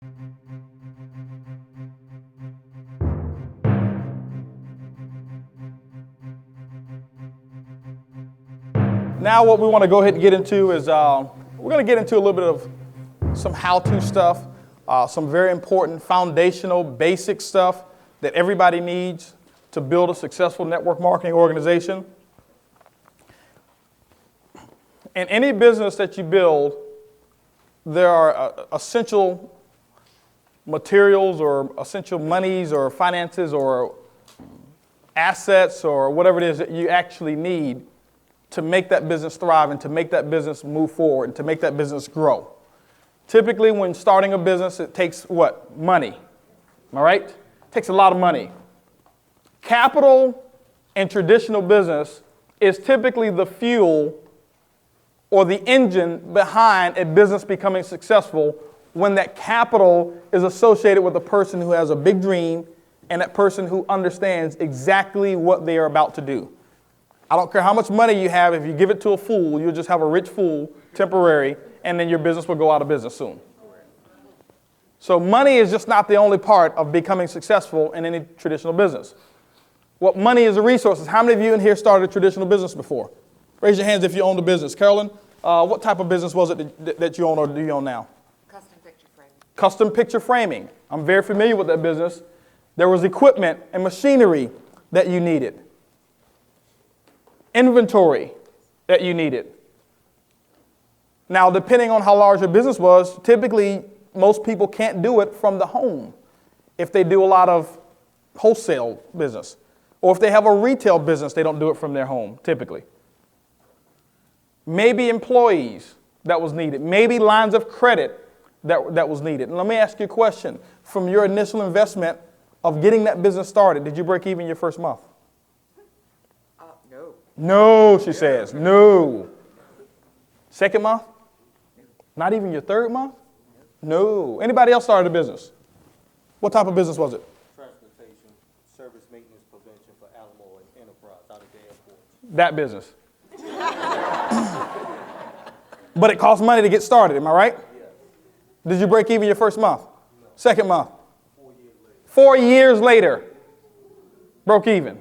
Now what we want to go ahead and get into is we're going to get into a little bit of some how-to stuff, some very important foundational basic stuff that everybody needs to build a successful network marketing organization. In any business that you build, there are essential materials or essential monies or finances or assets or whatever it is that you actually need to make that business thrive and to make that business move forward and to make that business grow. Typically, when starting a business, it takes what? Money. Am I right? It takes a lot of money. Capital in traditional business is typically the fuel or the engine behind a business becoming successful when that capital is associated with a person who has a big dream and that person who understands exactly what they are about to do. I don't care how much money you have. If you give it to a fool, you'll just have a rich fool, temporary, and then your business will go out of business soon. So money is just not the only part of becoming successful in any traditional business. What money is a resource. How many of you in here started a traditional business before? Raise your hands if you owned a business. Carolyn, what type of business was it that you own or do you own now? Custom picture framing. Custom picture framing. I'm very familiar with that business. There was equipment and machinery that you needed. Inventory that you needed. Now, depending on how large your business was, typically most people can't do it from the home if they do a lot of wholesale business. Or if they have a retail business, they don't do it from their home, typically. Maybe employees that was needed. Maybe lines of credit that was needed. And let me ask you a question. From your initial investment of getting that business started, did you break even your first month? No. No, she says. No. Second month? Not even your third month? No. Anybody else started a business? What type of business was it? Transportation, service maintenance prevention for Alamo and Enterprise out of the airport. That business. But it costs money to get started, am I right? Yes. Did you break even your first month? No. Second month? 4 years later. 4 years later, broke even.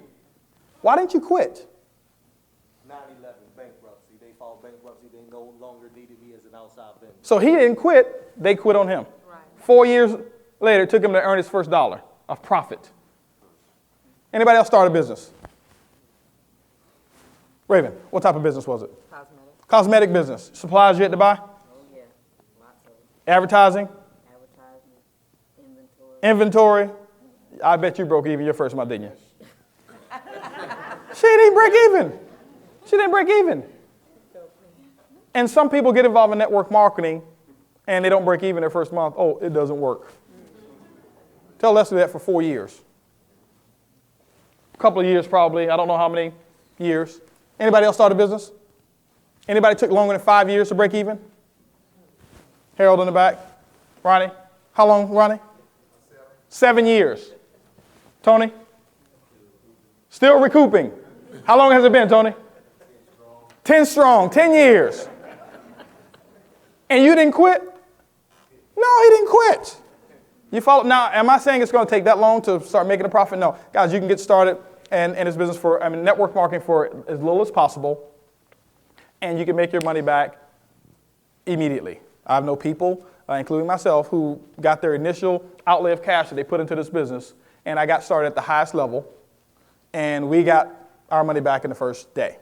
Why didn't you quit? 9/11 bankruptcy. They filed bankruptcy. They no longer needed me as an outside vendor. So he didn't quit, they quit on him. Right. 4 years later, it took him to earn his first dollar of profit. Anybody else start a business? Raven, what type of business was it? Cosmetic. Cosmetic business. Supplies you had to buy? Oh, yeah. Lots of Advertising? advertisement, Inventory? I bet you broke even your first month, didn't you? She didn't break even. She didn't break even. And some people get involved in network marketing and they don't break even their first month. Oh, it doesn't work. Tell Leslie that for 4 years. A couple of years probably. I don't know how many years. Anybody else start a business? Anybody took longer than 5 years to break even? Harold in the back. Ronnie? How long, Ronnie? 7 years. Tony? Still recouping. How long has it been, Tony? 10 strong. 10 years. And you didn't quit? No, he didn't quit. You follow? Now, am I saying it's going to take that long to start making a profit? No. Guys, you can get started in this business for, network marketing for as little as possible, and you can make your money back immediately. I know people, including myself, who got their initial outlay of cash that they put into this business, and I got started at the highest level, and we got our money back in the first day.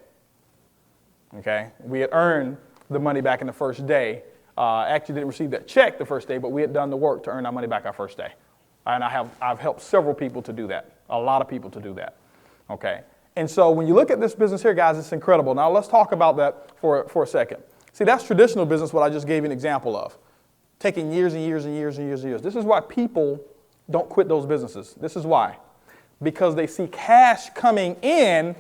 Okay? We had earned the money back in the first day. Actually didn't receive that check the first day, but we had done the work to earn our money back our first day. And I've helped several people to do that, a lot of people to do that. Okay? And so when you look at this business here, guys, it's incredible. Now let's talk about that for a second. See, that's traditional business, what I just gave you an example of. Taking years and years and years and years and years. This is why people don't quit those businesses. This is why. Because they see cash coming in.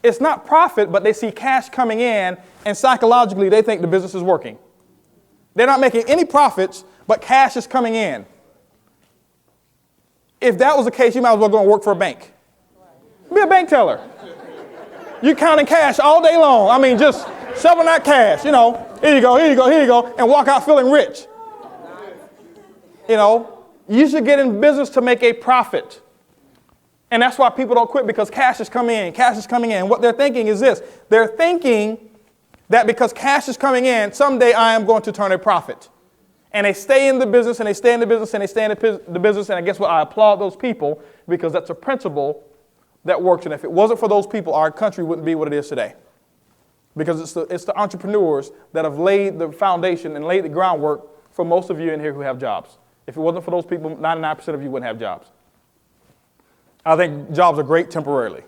It's not profit, but they see cash coming in, and psychologically they think the business is working. They're not making any profits, but cash is coming in. If that was the case, you might as well go and work for a bank. Be a bank teller. You're counting cash all day long. I mean, just shoveling that cash, you know. Here you go, here you go, here you go, and walk out feeling rich. You know, you should get in business to make a profit. And that's why people don't quit, because cash is coming in. Cash is coming in. And what they're thinking is this. They're thinking that because cash is coming in, someday I am going to turn a profit. And they stay in the business, and they stay in the business, and they stay in the business. And I guess what? I applaud those people, because that's a principle that works. And if it wasn't for those people, our country wouldn't be what it is today. Because it's the entrepreneurs that have laid the foundation and laid the groundwork for most of you in here who have jobs. If it wasn't for those people, 99% of you wouldn't have jobs. I think jobs are great temporarily,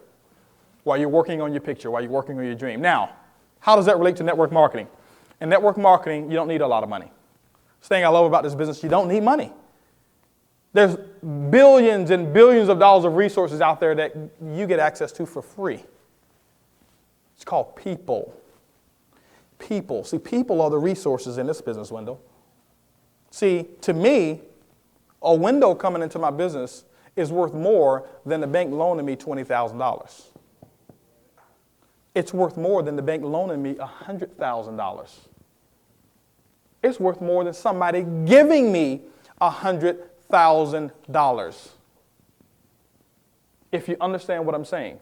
while you're working on your picture, while you're working on your dream. Now, how does that relate to network marketing? In network marketing, you don't need a lot of money. This thing I love about this business, you don't need money. There's billions and billions of dollars of resources out there that you get access to for free. It's called people. People. See, people are the resources in this business, Wendell. See, to me, a window coming into my business is worth more than the bank loaning me $20,000. It's worth more than the bank loaning me $100,000. It's worth more than somebody giving me $100,000. If you understand what I'm saying.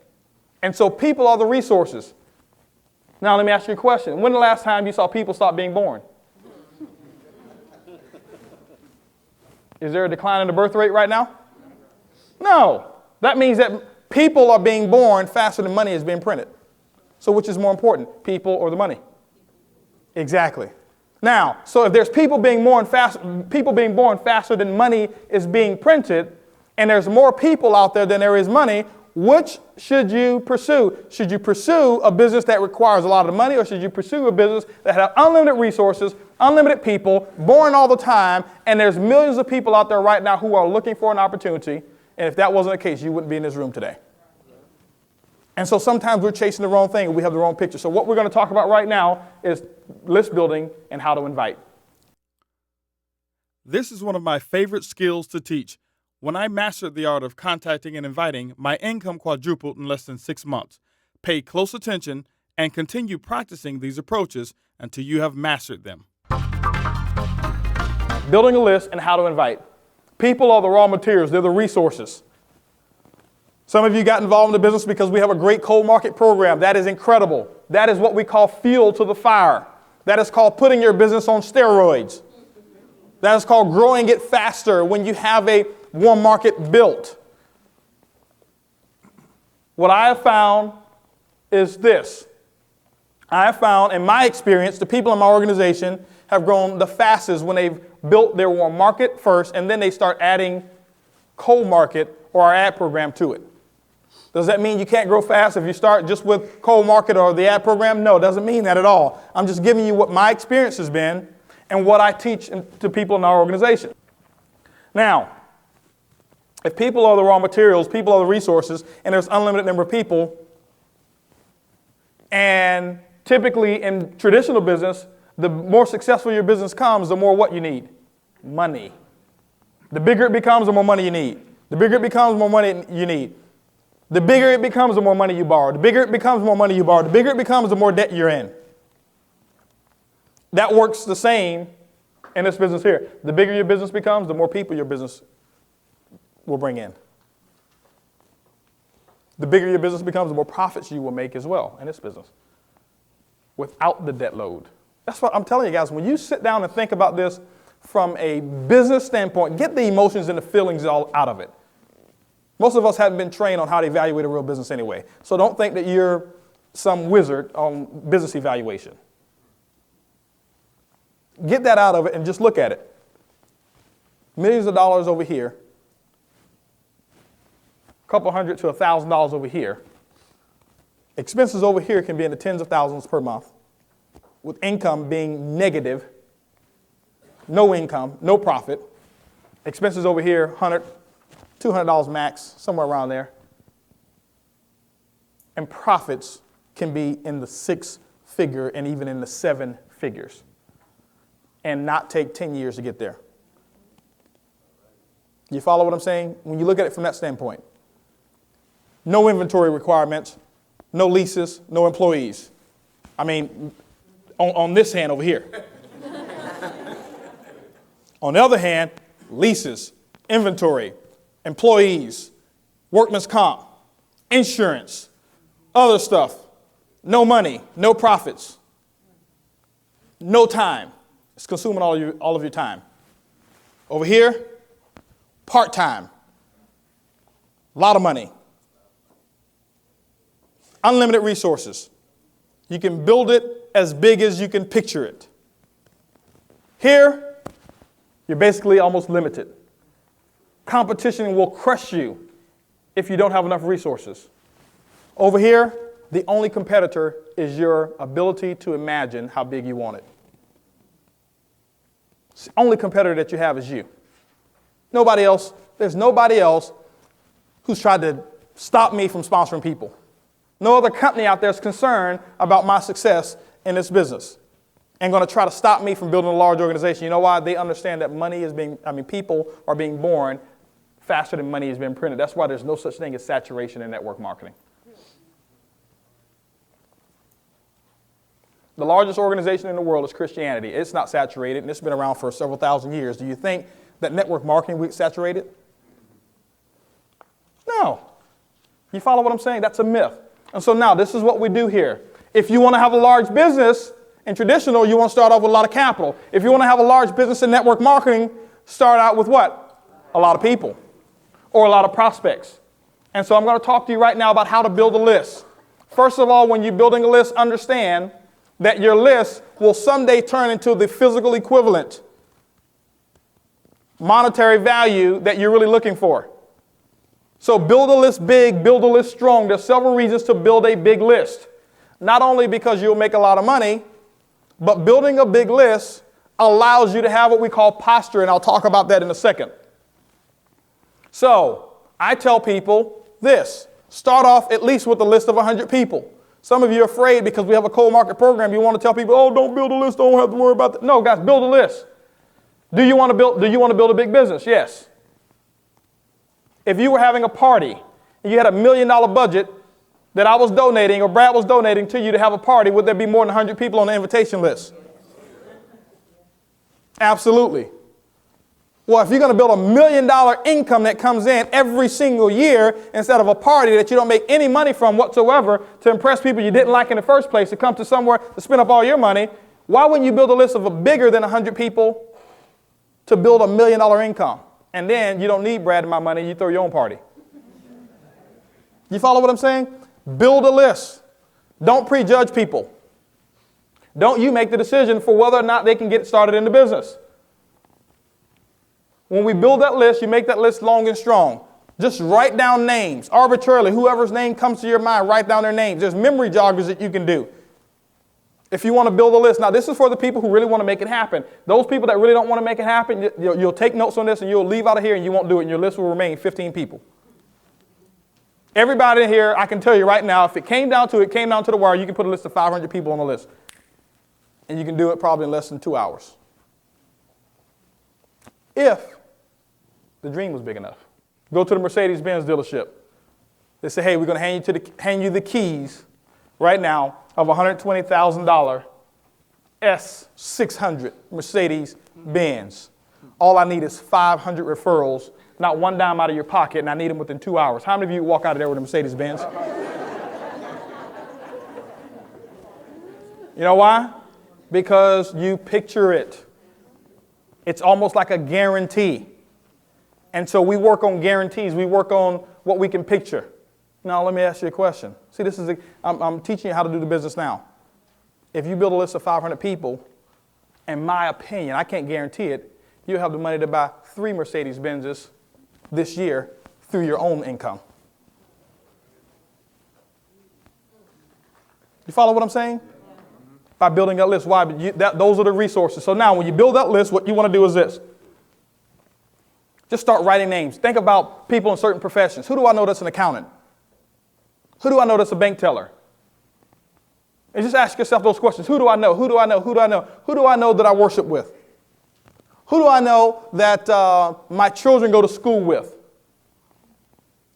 And so people are the resources. Now let me ask you a question. When the last time you saw people stop being born? Is there a decline in the birth rate right now? No. That means that people are being born faster than money is being printed. So which is more important, people or the money? Exactly. Now, so if there's people being born faster than money is being printed, and there's more people out there than there is money, which should you pursue? Should you pursue a business that requires a lot of money, or should you pursue a business that has unlimited resources, unlimited people, born all the time, and there's millions of people out there right now who are looking for an opportunity, and if that wasn't the case, you wouldn't be in this room today. And so sometimes we're chasing the wrong thing and we have the wrong picture. So what we're going to talk about right now is list building and how to invite. This is one of my favorite skills to teach. When I mastered the art of contacting and inviting, my income quadrupled in less than 6 months. Pay close attention and continue practicing these approaches until you have mastered them. Building a list and how to invite. People are the raw materials. They're the resources. Some of you got involved in the business because we have a great cold market program. That is incredible. That is what we call fuel to the fire. That is called putting your business on steroids. That is called growing it faster when you have a warm market built. What I have found is this. I have found, in my experience, the people in my organization have grown the fastest when they've built their warm market first, and then they start adding cold market or our ad program to it. Does that mean you can't grow fast if you start just with cold market or the ad program? No, it doesn't mean that at all. I'm just giving you what my experience has been and what I teach to people in our organization. Now, if people are the raw materials, people are the resources, and there's unlimited number of people, and typically in traditional business, the more successful your business comes, the more what you need? Money. The bigger it becomes, the more money you need. The bigger it becomes, the more money you need. The bigger it becomes, the more money you borrow. The bigger it becomes, the more money you borrow. The bigger it becomes, the more debt you're in. That works the same in this business here. The bigger your business becomes, the more people your business will bring in. The bigger your business becomes, the more profits you will make as well in this business without the debt load. That's what I'm telling you guys. When you sit down and think about this from a business standpoint, get the emotions and the feelings all out of it. Most of us haven't been trained on how to evaluate a real business anyway. So don't think that you're some wizard on business evaluation. Get that out of it and just look at it. Millions of dollars over here. A couple hundred to $1,000 over here. Expenses over here can be in the tens of thousands per month, with income being negative, no income, no profit. Expenses over here, $200 max, somewhere around there. And profits can be in the 6-figure and even in the 7 figures, and not take 10 years to get there. You follow what I'm saying? When you look at it from that standpoint. No inventory requirements, no leases, no employees. I mean, on this hand over here. On the other hand, leases, inventory, employees, workman's comp, insurance, other stuff. No money, no profits, no time. It's consuming all of your time. Over here, part-time, a lot of money, unlimited resources. You can build it as big as you can picture it. Here, you're basically almost limited. Competition will crush you if you don't have enough resources. Over here, the only competitor is your ability to imagine how big you want it. It's the only competitor that you have is you. Nobody else. There's nobody else who's tried to stop me from sponsoring people. No other company out there is concerned about my success in this business and going to try to stop me from building a large organization. You know why? They understand that people are being born faster than money is being printed. That's why there's no such thing as saturation in network marketing. The largest organization in the world is Christianity. It's not saturated, and it's been around for several thousand years. Do you think that network marketing will get saturated? No. You follow what I'm saying? That's a myth. And so now this is what we do here. If you want to have a large business in traditional, you want to start off with a lot of capital. If you want to have a large business in network marketing, start out with what? A lot of people or a lot of prospects. And so I'm going to talk to you right now about how to build a list. First of all, when you're building a list, understand that your list will someday turn into the physical equivalent monetary value that you're really looking for. So build a list big, build a list strong. There's several reasons to build a big list. Not only because you'll make a lot of money, but building a big list allows you to have what we call posture, and I'll talk about that in a second. So I tell people this. Start off at least with a list of 100 people. Some of you are afraid because we have a cold market program. You want to tell people, oh, don't build a list. Don't have to worry about that. No, guys, build a list. Do you want to build a big business? Yes. If you were having a party and you had $1 million budget that I was donating or Brad was donating to you to have a party, would there be more than 100 people on the invitation list? Absolutely. Well, if you're going to build $1 million income that comes in every single year instead of a party that you don't make any money from whatsoever to impress people you didn't like in the first place, to come to somewhere to spend up all your money, why wouldn't you build a list of a bigger than 100 people to build $1 million income? And then you don't need Brad and my money. You throw your own party. You follow what I'm saying? Build a list. Don't prejudge people. Don't you make the decision for whether or not they can get started in the business. When we build that list, you make that list long and strong. Just write down names arbitrarily. Whoever's name comes to your mind, write down their names. There's memory joggers that you can do. If you want to build a list. Now, this is for the people who really want to make it happen. Those people that really don't want to make it happen, you'll take notes on this and you'll leave out of here and you won't do it, and your list will remain 15 people. Everybody in here, I can tell you right now, if it came down to the wire, you can put a list of 500 people on the list. And you can do it probably in less than 2 hours. If the dream was big enough. Go to the Mercedes-Benz dealership. They say, hey, we're going to hand you the keys right now of a $120,000 S600 Mercedes-Benz. All I need is 500 referrals, not one dime out of your pocket, and I need them within 2 hours. How many of you walk out of there with a Mercedes-Benz? You know why? Because you picture it. It's almost like a guarantee. And so we work on guarantees. We work on what we can picture. Now, let me ask you a question. See, I'm teaching you how to do the business now. If you build a list of 500 people, in my opinion, I can't guarantee it, you'll have the money to buy 3 Mercedes-Benzes this year through your own income. You follow what I'm saying? By building that list. Why? Those are the resources. So now when you build that list, what you want to do is this. Just start writing names. Think about people in certain professions. Who do I know that's an accountant? Who do I know that's a bank teller? And just ask yourself those questions. Who do I know? Who do I know? Who do I know? Who do I know that I worship with? Who do I know that my children go to school with?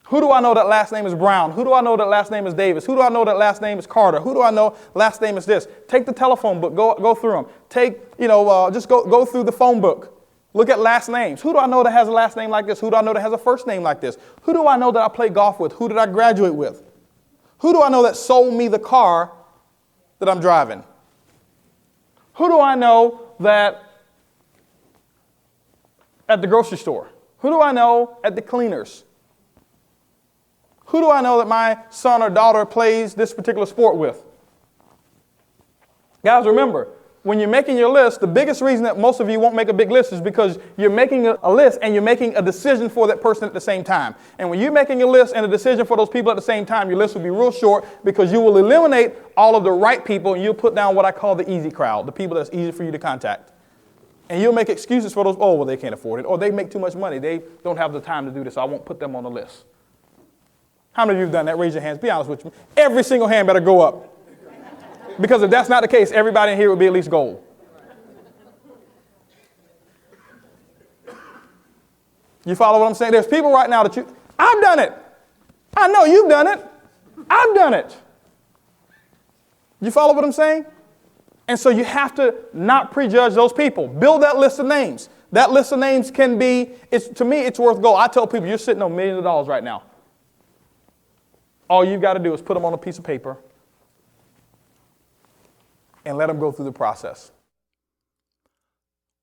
Who do I know that last name is Brown? Who do I know that last name is Davis? Who do I know that last name is Carter? Who do I know last name is this? Take the telephone book. Go through them. Just go through the phone book. Look at last names. Who do I know that has a last name like this? Who do I know that has a first name like this? Who do I know that I play golf with? Who did I graduate with? Who do I know that sold me the car that I'm driving? Who do I know that at the grocery store? Who do I know at the cleaners? Who do I know that my son or daughter plays this particular sport with? Guys, remember, when you're making your list, the biggest reason that most of you won't make a big list is because you're making a list and you're making a decision for that person at the same time. And when you're making a list and a decision for those people at the same time, your list will be real short because you will eliminate all of the right people and you'll put down what I call the easy crowd, the people that's easy for you to contact. And you'll make excuses for those, oh, well, they can't afford it, or they make too much money. They don't have the time to do this, so I won't put them on the list. How many of you have done that? Raise your hands. Be honest with me. Every single hand better go up. Because if that's not the case, everybody in here would be at least gold. You follow what I'm saying? There's people right now that I've done it. I know you've done it. I've done it. You follow what I'm saying? And so you have to not prejudge those people. Build that list of names. That list of names can be, to me, it's worth gold. I tell people, you're sitting on millions of dollars right now. All you've got to do is put them on a piece of paper and let them go through the process.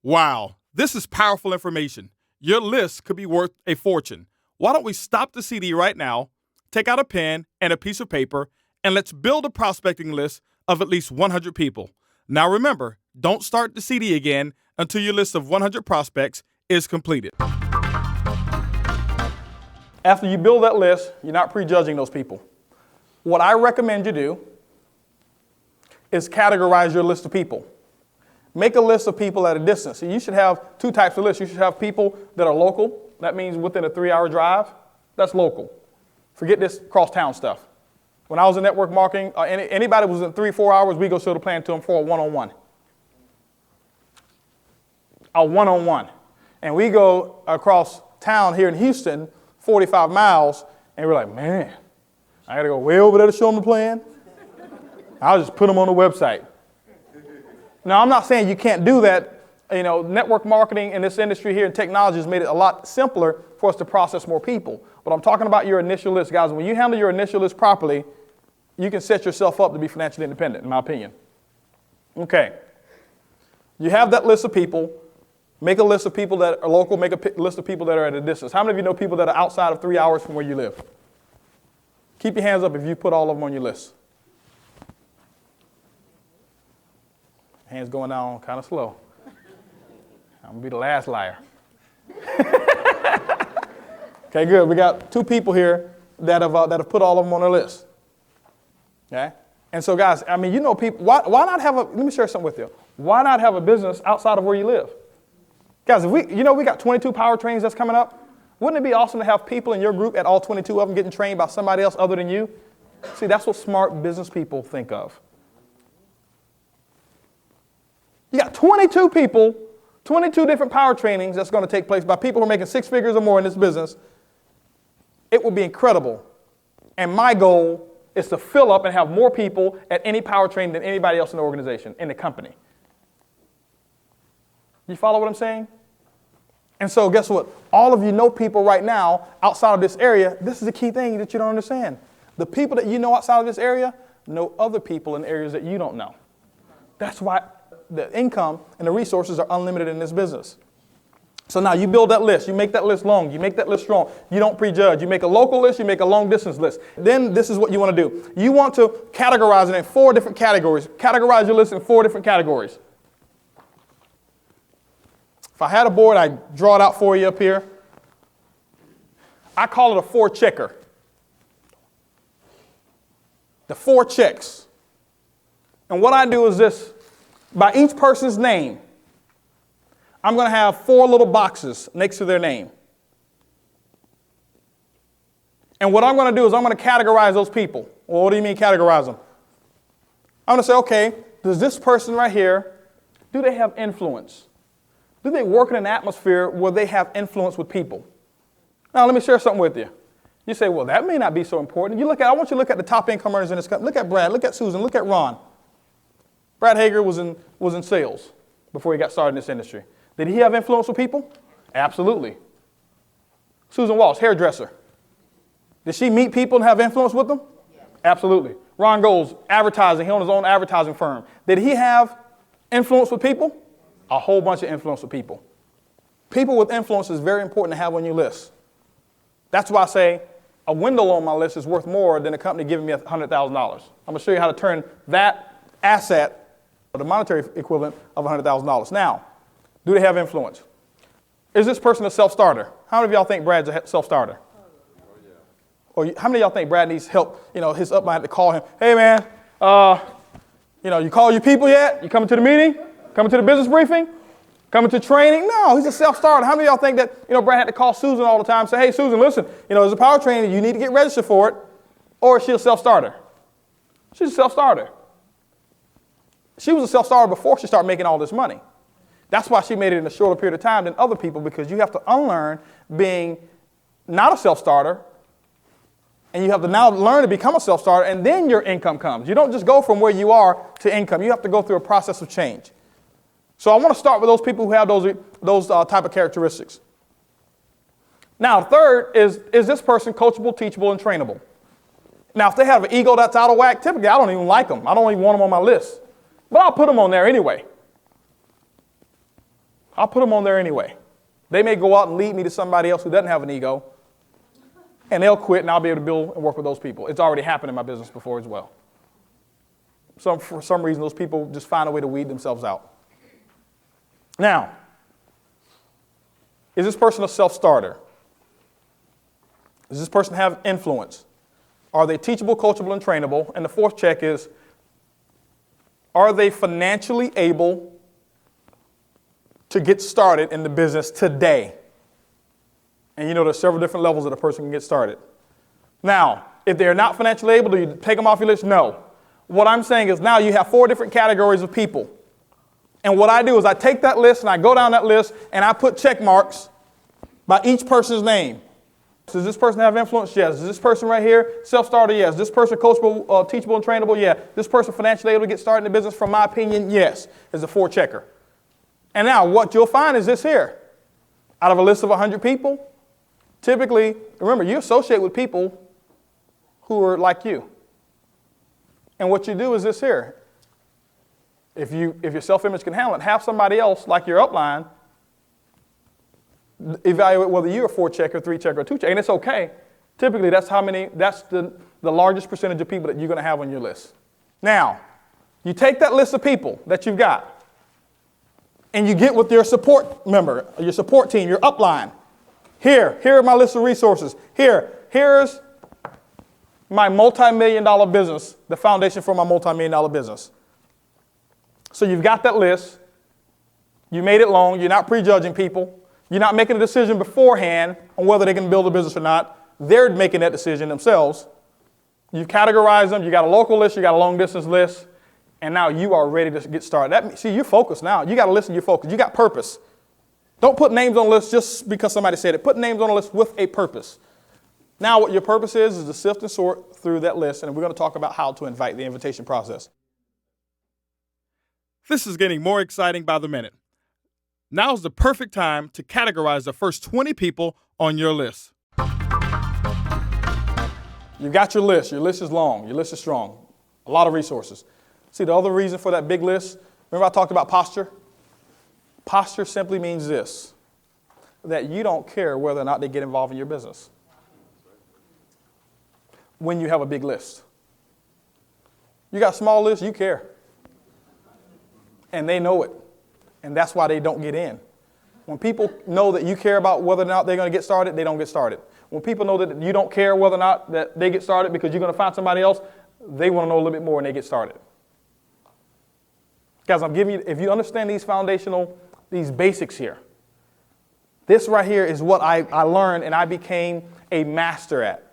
Wow, this is powerful information. Your list could be worth a fortune. Why don't we stop the CD right now, take out a pen and a piece of paper, and let's build a prospecting list of at least 100 people. Now remember, don't start the CD again until your list of 100 prospects is completed. After you build that list, you're not prejudging those people. What I recommend you do is categorize your list of people. Make a list of people at a distance. So you should have two types of lists. You should have people that are local. That means within a 3-hour drive. That's local. Forget this cross-town stuff. When I was in network marketing, anybody who was in 3-4 hours, we go show the plan to them for a one-on-one. A one-on-one. And we go across town here in Houston, 45 miles, and we're like, man, I got to go way over there to show them the plan. I'll just put them on the website. Now, I'm not saying you can't do that. You know, network marketing in this industry here and technology has made it a lot simpler for us to process more people. But I'm talking about your initial list, guys. When you handle your initial list properly, you can set yourself up to be financially independent, in my opinion. Okay. You have that list of people. Make a list of people that are local. Make a list of people that are at a distance. How many of you know people that are outside of 3 hours from where you live? Keep your hands up if you put all of them on your list. Hands going down kind of slow. I'm going to be the last liar. Okay, good. We got 2 people here that have put all of them on their list. Okay? And so, guys, I mean, you know people, why not have let me share something with you. Why not have a business outside of where you live? Guys, if we got 22 power trainings that's coming up. Wouldn't it be awesome to have people in your group at all 22 of them getting trained by somebody else other than you? See, that's what smart business people think of. You got 22 people, 22 different power trainings that's going to take place by people who are making 6 figures or more in this business. It would be incredible. And my goal is to fill up and have more people at any power training than anybody else in the organization, in the company. You follow what I'm saying? And so guess what? All of you know people right now outside of this area. This is the key thing that you don't understand. The people that you know outside of this area know other people in areas that you don't know. That's why the income and the resources are unlimited in this business. So now you build that list. You make that list long. You make that list strong. You don't prejudge. You make a local list. You make a long distance list. Then this is what you want to do. You want to categorize it in 4 different categories. Categorize your list in 4 different categories. If I had a board, I'd draw it out for you up here. I call it a 4 checker. The 4 checks. And what I do is this. By each person's name, I'm going to have 4 little boxes next to their name. And what I'm going to do is I'm going to categorize those people. Well, what do you mean categorize them? I'm going to say, okay, does this person right here, do they have influence? Do they work in an atmosphere where they have influence with people? Now, let me share something with you. You say, well, that may not be so important. I want you to look at the top income earners in this country. Look at Brad, look at Susan, look at Ron. Brad Hager was in sales before he got started in this industry. Did he have influence with people? Absolutely. Susan Walsh, hairdresser. Did she meet people and have influence with them? Yeah. Absolutely. Ron Goles, advertising. He owned his own advertising firm. Did he have influence with people? A whole bunch of influence with people. People with influence is very important to have on your list. That's why I say a window on my list is worth more than a company giving me $100,000. I'm going to show you how to turn that asset, the monetary equivalent of $100,000. Now, do they have influence? Is this person a self-starter? How many of y'all think Brad's a self-starter? Or how many of y'all think Brad needs help? You know, his upline had to call him. Hey, man, you call your people yet? You coming to the meeting? Coming to the business briefing? Coming to training? No, he's a self-starter. How many of y'all think that, Brad had to call Susan all the time and say, hey, Susan, listen, there's a power training. You need to get registered for it. Or is she a self-starter? She's a self-starter. She was a self-starter before she started making all this money. That's why she made it in a shorter period of time than other people, because you have to unlearn being not a self-starter, and you have to now learn to become a self-starter, and then your income comes. You don't just go from where you are to income. You have to go through a process of change. So I want to start with those people who have those type of characteristics. Now, third is this person coachable, teachable, and trainable? Now, if they have an ego that's out of whack, typically I don't even like them. I don't even want them on my list. But I'll put them on there anyway. They may go out and lead me to somebody else who doesn't have an ego, and they'll quit, and I'll be able to build and work with those people. It's already happened in my business before as well. For some reason, those people just find a way to weed themselves out. Now, is this person a self-starter? Does this person have influence? Are they teachable, coachable, and trainable? And the fourth check is, are they financially able to get started in the business today? And there's several different levels that a person can get started. Now, if they're not financially able, do you take them off your list? No. What I'm saying is now you have 4 different categories of people. And what I do is I take that list and I go down that list and I put check marks by each person's name. So does this person have influence? Yes. Is this person right here self-starter? Yes. Is this person coachable, teachable, and trainable? Yeah. This person financially able to get started in the business? From my opinion, yes. Is a 4 checker. And now what you'll find is this here. Out of a list of 100 people, typically, remember, you associate with people who are like you. And what you do is this here. If your self-image can handle it, have somebody else, like your upline, evaluate whether you're a 4 checker, 3 checker, or 2 checker. And it's okay. Typically, that's the largest percentage of people that you're going to have on your list. Now, you take that list of people that you've got, and you get with your support member, your support team, your upline. Here are my list of resources. Here's my multi-million-dollar business, the foundation for my multi-million-dollar business. So you've got that list. You made it long. You're not prejudging people. You're not making a decision beforehand on whether they can build a business or not. They're making that decision themselves. You've categorized them. You got a local list. You got a long-distance list. And now you are ready to get started. See, you're focused now. You got to listen. You're focused. You got purpose. Don't put names on the list just because somebody said it. Put names on the list with a purpose. Now what your purpose is to sift and sort through that list, and we're going to talk about how to invite, the invitation process. This is getting more exciting by the minute. Now's the perfect time to categorize the first 20 people on your list. You've got your list. Your list is long. Your list is strong. A lot of resources. See, the other reason for that big list, remember I talked about posture? Posture simply means this, that you don't care whether or not they get involved in your business when you have a big list. You got a small list, you care. And they know it. And that's why they don't get in. When people know that you care about whether or not they're going to get started, they don't get started. When people know that you don't care whether or not that they get started because you're going to find somebody else, they want to know a little bit more and they get started. Guys, I'm giving you, if you understand these basics here, this right here is what I learned and I became a master at.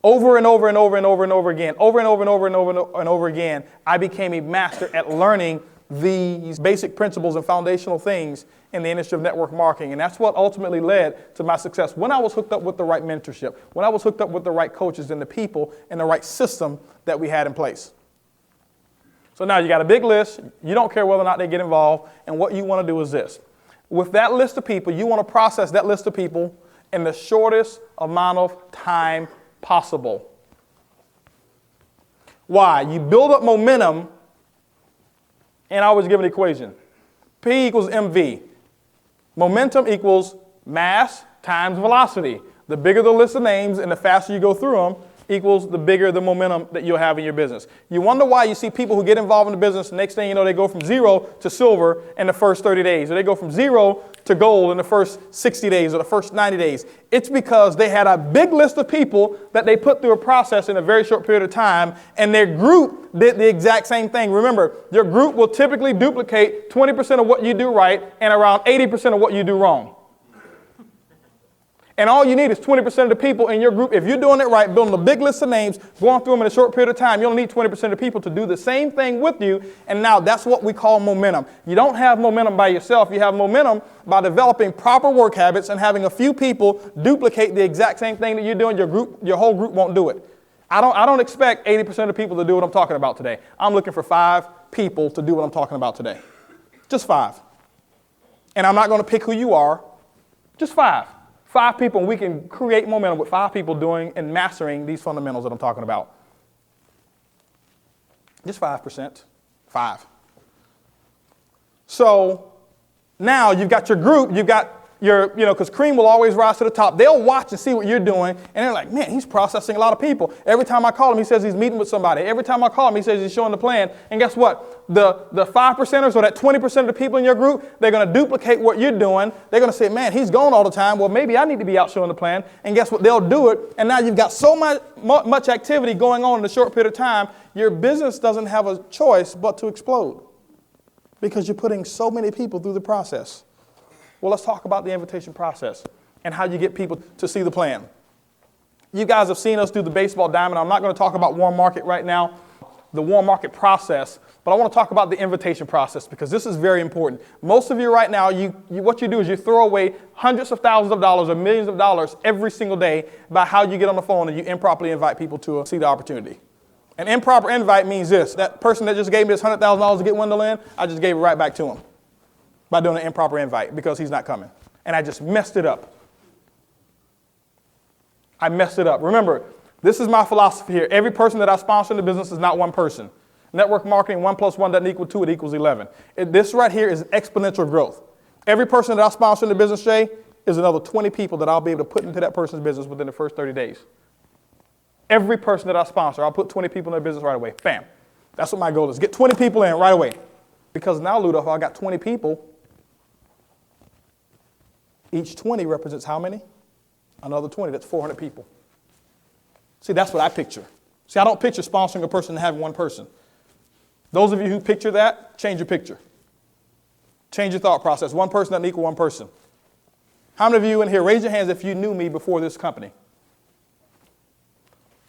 Over and over and over and over and over again, over and over and over and over and over again, I became a master at learning these basic principles and foundational things in the industry of network marketing. And that's what ultimately led to my success. When I was hooked up with the right mentorship, when I was hooked up with the right coaches and the people and the right system that we had in place. So now you got a big list. You don't care whether or not they get involved. And what you want to do is this. with that list of people, you want to process that list of people in the shortest amount of time possible. Why? You build up momentum, and I always give an equation. P equals MV. Momentum equals mass times velocity. The bigger the list of names and the faster you go through them equals the bigger the momentum that you'll have in your business. You wonder why you see people who get involved in the business, next thing you know, they go from 0 to silver in the first 30 days, or they go from 0 to gold in the first 60 days or the first 90 days. It's because they had a big list of people that they put through a process in a very short period of time, and their group did the exact same thing. Remember, your group will typically duplicate 20% of what you do right and around 80% of what you do wrong. And all you need is 20% of the people in your group. If you're doing it right, building a big list of names, going through them in a short period of time, you only need 20% of the people to do the same thing with you. And now that's what we call momentum. You don't have momentum by yourself. You have momentum by developing proper work habits and having a few people duplicate the exact same thing that you're doing. Your whole group won't do it. I don't expect 80% of the people to do what I'm talking about today. I'm looking for 5 people to do what I'm talking about today. Just 5. And I'm not going to pick who you are. Just 5. 5 people, and we can create momentum with 5 people doing and mastering these fundamentals that I'm talking about. Just 5%. 5. So now you've got your group, you've got your, because cream will always rise to the top. They'll watch and see what you're doing, and they're like, man, he's processing a lot of people. Every time I call him, he says he's meeting with somebody. Every time I call him, he says he's showing the plan. And guess what? The 5%ers, or that 20% of the people in your group, they're going to duplicate what you're doing. They're going to say, man, he's gone all the time. Well, maybe I need to be out showing the plan. And guess what? They'll do it. And now you've got so much activity going on in a short period of time, your business doesn't have a choice but to explode because you're putting so many people through the process. Well, let's talk about the invitation process and how you get people to see the plan. You guys have seen us do the baseball diamond. I'm not going to talk about warm market right now, the warm market process, but I want to talk about the invitation process because this is very important. Most of you right now, what you do is you throw away hundreds of thousands of dollars or millions of dollars every single day by how you get on the phone and you improperly invite people to see the opportunity. An improper invite means this: that person that just gave me this $100,000 to get Wendell in, I just gave it right back to him by doing an improper invite because he's not coming. And I just messed it up. I messed it up. Remember, this is my philosophy here. Every person that I sponsor in the business is not one person. Network marketing, 1 + 1 doesn't equal 2, it equals 11. This right here is exponential growth. Every person that I sponsor in the business, Jay, is another 20 people that I'll be able to put into that person's business within the first 30 days. Every person that I sponsor, I'll put 20 people in their business right away. Bam. That's what my goal is. Get 20 people in right away. Because now, Ludolf, I got 20 people. Each 20 represents how many? Another 20. That's 400 people. See, that's what I picture. See, I don't picture sponsoring a person and having one person. Those of you who picture that, change your picture. Change your thought process. One person doesn't equal one person. How many of you in here, raise your hands if you knew me before this company?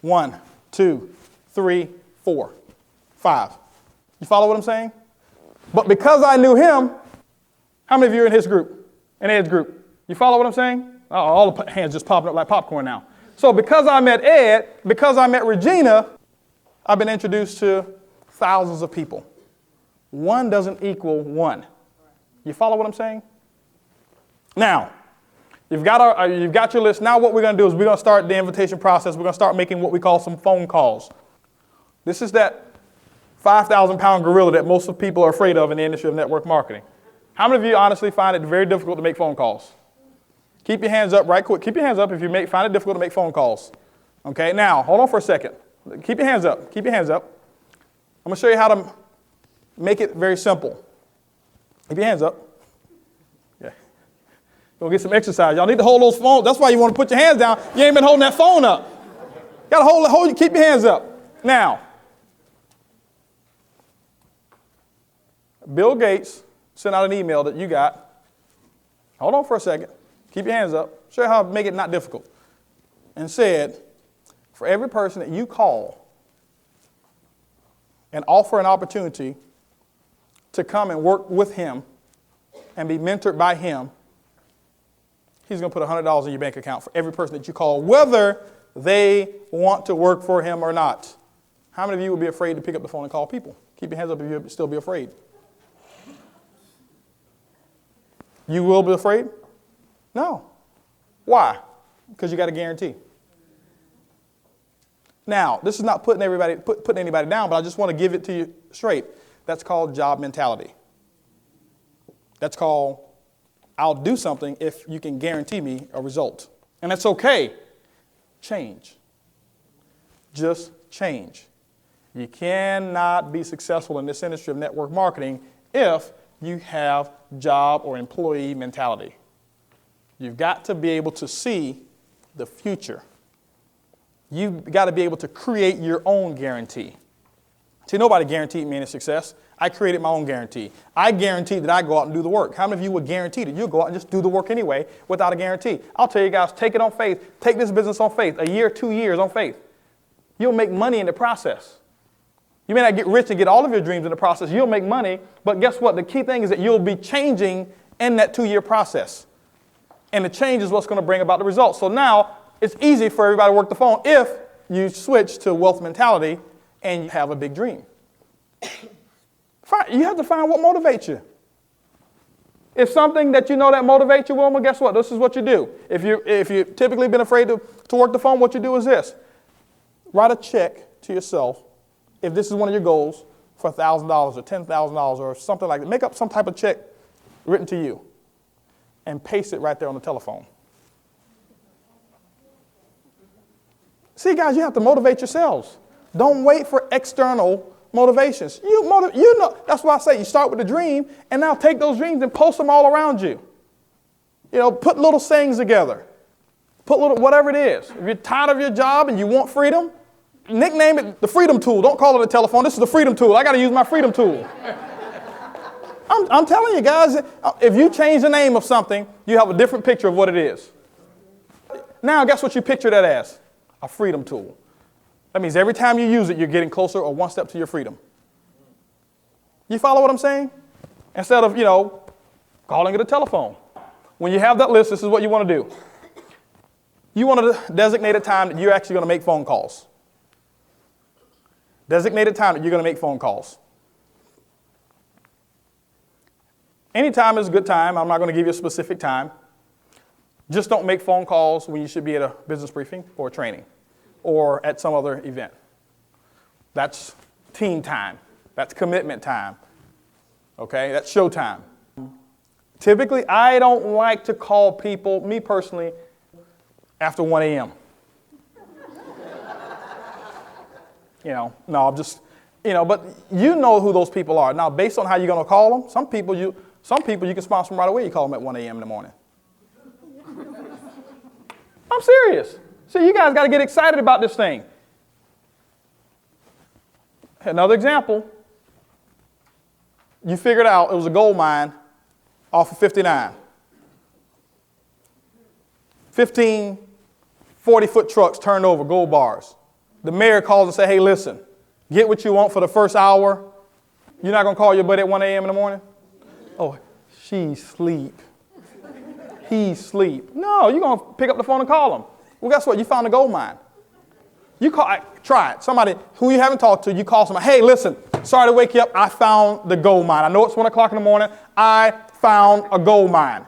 1, 2, 3, 4, 5. You follow what I'm saying? But because I knew him, how many of you are in his group, in Ed's group? You follow what I'm saying? Oh, all the hands just popping up like popcorn now. So because I met Ed, because I met Regina, I've been introduced to thousands of people. 1 doesn't equal 1. You follow what I'm saying? Now, you've got your list. Now what we're going to do is we're going to start the invitation process. We're going to start making what we call some phone calls. This is that 5,000-pound gorilla that most of people are afraid of in the industry of network marketing. How many of you honestly find it very difficult to make phone calls? Keep your hands up right quick. Keep your hands up if you find it difficult to make phone calls. Okay, now, hold on for a second. Keep your hands up. Keep your hands up. I'm going to show you how to make it very simple. Keep your hands up. Yeah. Go get some exercise. Y'all need to hold those phones. That's why you want to put your hands down. You ain't been holding that phone up. Got to hold, keep your hands up. Now, Bill Gates sent out an email that you got. Hold on for a second. Keep your hands up. Show you how to make it not difficult. And said, for every person that you call and offer an opportunity to come and work with him and be mentored by him, he's going to put $100 in your bank account for every person that you call, whether they want to work for him or not. How many of you would be afraid to pick up the phone and call people? Keep your hands up if you'd still be afraid. You will be afraid? No. Why? Because you got a guarantee. Now, this is not putting anybody down, but I just want to give it to you straight. That's called job mentality. That's called, I'll do something if you can guarantee me a result. And that's okay. Change. Just change. You cannot be successful in this industry of network marketing if you have job or employee mentality. You've got to be able to see the future. You've got to be able to create your own guarantee. See, nobody guaranteed me any success. I created my own guarantee. I guaranteed that I go out and do the work. How many of you would guarantee that you'll go out and just do the work anyway without a guarantee? I'll tell you guys, take it on faith. Take this business on faith. A year, 2 years on faith. You'll make money in the process. You may not get rich and get all of your dreams in the process. You'll make money, but guess what? The key thing is that you'll be changing in that 2-year process. And the change is what's going to bring about the results. So now it's easy for everybody to work the phone if you switch to wealth mentality and you have a big dream. You have to find what motivates you. If something that you know that motivates you, well, guess what? This is what you do. If you've typically been afraid to work the phone, what you do is this. Write a check to yourself, if this is one of your goals, for $1,000 or $10,000 or something like that. Make up some type of check written to you and paste it right there on the telephone. See, guys, you have to motivate yourselves. Don't wait for external motivations. You know, that's why I say you start with a dream, and now take those dreams and post them all around you. You know, put little sayings together. Put little, whatever it is. If you're tired of your job and you want freedom, nickname it the freedom tool. Don't call it a telephone. This is the freedom tool. I got to use my freedom tool. I'm telling you guys, if you change the name of something, you have a different picture of what it is. Now, guess what you picture that as? A freedom tool. That means every time you use it, you're getting closer or one step to your freedom. You follow what I'm saying? Instead of, calling it a telephone. When you have that list, this is what you want to do. You want to designate a time that you're actually going to make phone calls. Designate a time that you're going to make phone calls. Any time is a good time. I'm not going to give you a specific time. Just don't make phone calls when you should be at a business briefing or a training or at some other event. That's team time. That's commitment time. Okay, that's show time. Typically, I don't like to call people, me personally, after 1 a.m. No, I'm just, but you know who those people are. Now, based on how you're going to call them, some people you can sponsor them right away. You call them at 1 a.m. in the morning. I'm serious. See, you guys got to get excited about this thing. Another example. You figured out it was a gold mine off of 59. 15 40-foot trucks turned over, gold bars. The mayor calls and says, hey, listen, get what you want for the first hour. You're not going to call your buddy at 1 a.m. in the morning? Oh, she's asleep. He's asleep. No, you're going to pick up the phone and call him. Well, guess what? You found a gold mine. Try it. Somebody who you haven't talked to, you call somebody, hey, listen, sorry to wake you up. I found the gold mine. I know it's 1 o'clock in the morning. I found a gold mine.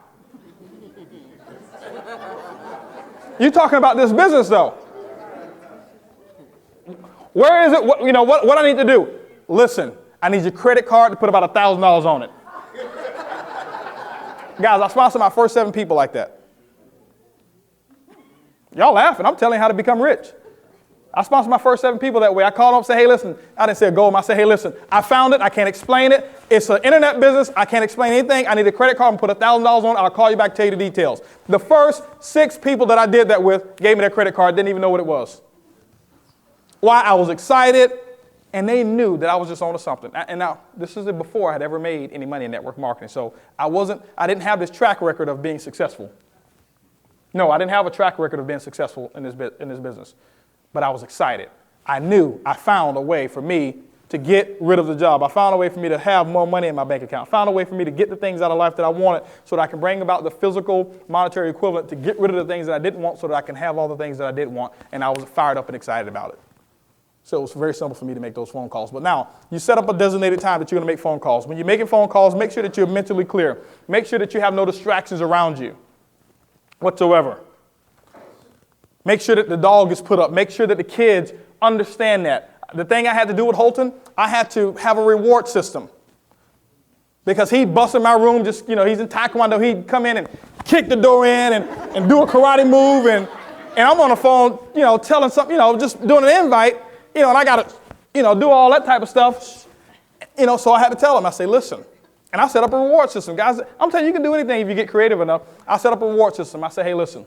You're talking about this business, though. Where is it? What I need to do? Listen, I need your credit card to put about $1,000 on it. Guys, I sponsored my first 7 people like that. Y'all laughing. I'm telling you how to become rich. I sponsored my first 7 people that way. I called them up and said, hey, listen, I didn't say a gold mine. I said, hey, listen, I found it. I can't explain it. It's an internet business. I can't explain anything. I need a credit card and put $1,000 on it. I'll call you back, tell you the details. The first 6 people that I did that with gave me their credit card, didn't even know what it was. Why? I was excited, and they knew that I was just on to something. And now, this is before I had ever made any money in network marketing. So I didn't have this track record of being successful. No, I didn't have a track record of being successful in this business. But I was excited. I knew I found a way for me to get rid of the job. I found a way for me to have more money in my bank account. I found a way for me to get the things out of life that I wanted so that I can bring about the physical monetary equivalent to get rid of the things that I didn't want so that I can have all the things that I did want. And I was fired up and excited about it. So it was very simple for me to make those phone calls. But now, you set up a designated time that you're going to make phone calls. When you're making phone calls, make sure that you're mentally clear. Make sure that you have no distractions around you whatsoever. Make sure that the dog is put up. Make sure that the kids understand that. The thing I had to do with Holton, I had to have a reward system. Because he'd bust in my room, he's in Taekwondo, he'd come in and kick the door in and do a karate move, and I'm on the phone, telling something, just doing an invite, and I got to, do all that type of stuff, so I had to tell him, I say, listen, and I set up a reward system. Guys, I'm telling you, you can do anything if you get creative enough. I set up a reward system. I say, hey, listen,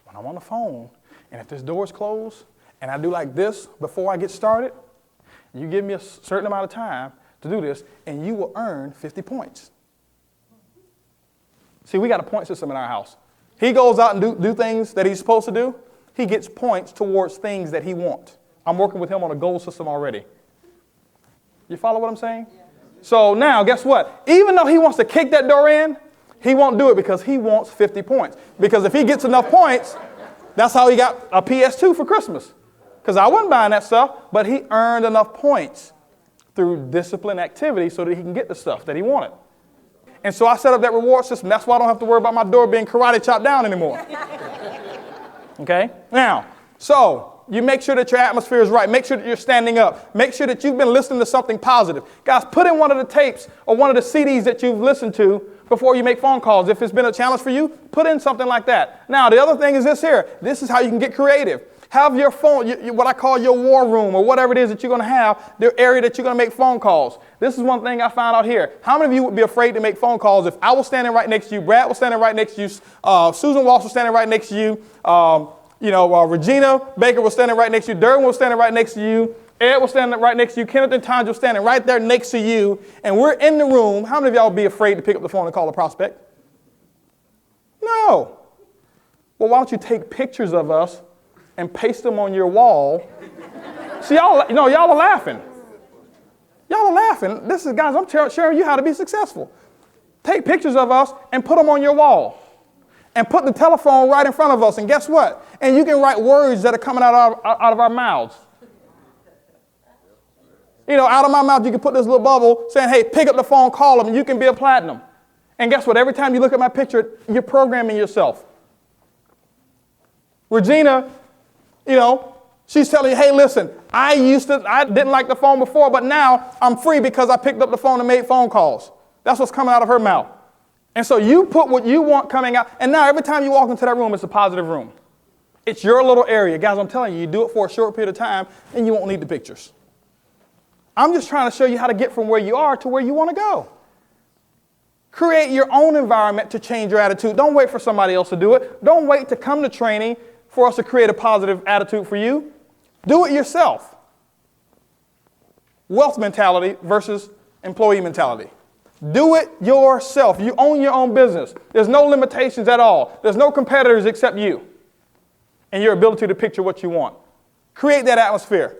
when I'm on the phone, and if this door is closed, and I do like this before I get started, you give me a certain amount of time to do this, and you will earn 50 points. See, we got a point system in our house. He goes out and do things that he's supposed to do. He gets points towards things that he wants. I'm working with him on a goal system already. You follow what I'm saying? Yeah. So now, guess what? Even though he wants to kick that door in, he won't do it because he wants 50 points. Because if he gets enough points, that's how he got a PS2 for Christmas. Because I wasn't buying that stuff, but he earned enough points through disciplined activity so that he can get the stuff that he wanted. And so I set up that reward system. That's why I don't have to worry about my door being karate chopped down anymore. Okay? Now, so you make sure that your atmosphere is right. Make sure that you're standing up. Make sure that you've been listening to something positive. Guys, put in one of the tapes or one of the CDs that you've listened to before you make phone calls. If it's been a challenge for you, put in something like that. Now, the other thing is this here. This is how you can get creative. Have your phone, what I call your war room or whatever it is that you're going to have, the area that you're going to make phone calls. This is one thing I found out here. How many of you would be afraid to make phone calls if I was standing right next to you, Brad was standing right next to you, Susan Walsh was standing right next to you, Regina Baker was standing right next to you, Durwin was standing right next to you, Ed was standing right next to you, Kenneth and Tanja was standing right there next to you, and we're in the room. How many of y'all would be afraid to pick up the phone and call a prospect? No. Well, why don't you take pictures of us and paste them on your wall? See, y'all are laughing. Y'all are laughing. This is, guys, I'm sharing you how to be successful. Take pictures of us and put them on your wall. And put the telephone right in front of us. And guess what? And you can write words that are coming out of our mouths. Out of my mouth, you can put this little bubble saying, hey, pick up the phone, call them, and you can be a platinum. And guess what? Every time you look at my picture, you're programming yourself. Regina, she's telling you, hey, listen, I didn't like the phone before, but now I'm free because I picked up the phone and made phone calls. That's what's coming out of her mouth. And so you put what you want coming out, and now every time you walk into that room, it's a positive room. It's your little area. Guys, I'm telling you, you do it for a short period of time, and you won't need the pictures. I'm just trying to show you how to get from where you are to where you want to go. Create your own environment to change your attitude. Don't wait for somebody else to do it. Don't wait to come to training for us to create a positive attitude for you. Do it yourself. Wealth mentality versus employee mentality. Do it yourself. You own your own business. There's no limitations at all. There's no competitors except you and your ability to picture what you want. Create that atmosphere.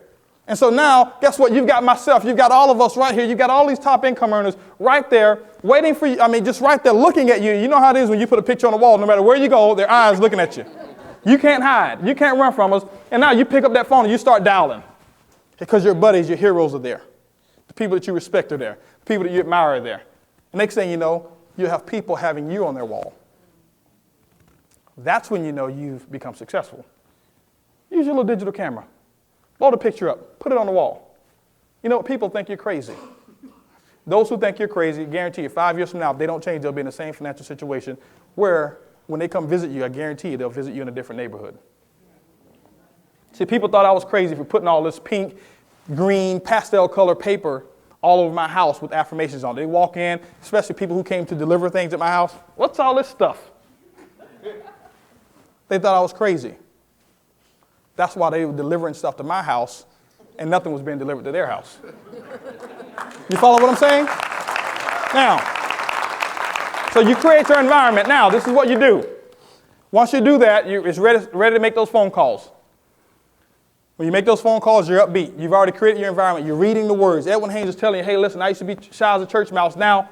And so now, guess what? You've got myself. You've got all of us right here. You've got all these top income earners right there waiting for you. Just right there looking at you. You know how it is when you put a picture on the wall. No matter where you go, their eyes looking at you. You can't hide. You can't run from us. And now you pick up that phone and you start dialing because your buddies, your heroes are there. The people that you respect are there. The people that you admire are there. The next thing you know, you have people having you on their wall. That's when you know you've become successful. Use your little digital camera. Load a picture up. Put it on the wall. You know what? People think you're crazy. Those who think you're crazy, guarantee you 5 years from now, if they don't change, they'll be in the same financial situation where when they come visit you, I guarantee you they'll visit you in a different neighborhood. See, people thought I was crazy for putting all this pink, green, pastel color paper all over my house with affirmations on it. They walk in, especially people who came to deliver things at my house. What's all this stuff? They thought I was crazy. That's why they were delivering stuff to my house and nothing was being delivered to their house. You follow what I'm saying? Now, so you create your environment. Now, this is what you do. Once you do that, it's ready to make those phone calls. When you make those phone calls, you're upbeat. You've already created your environment. You're reading the words. Edwin Haynes is telling you, hey, listen, I used to be shy as a church mouse. Now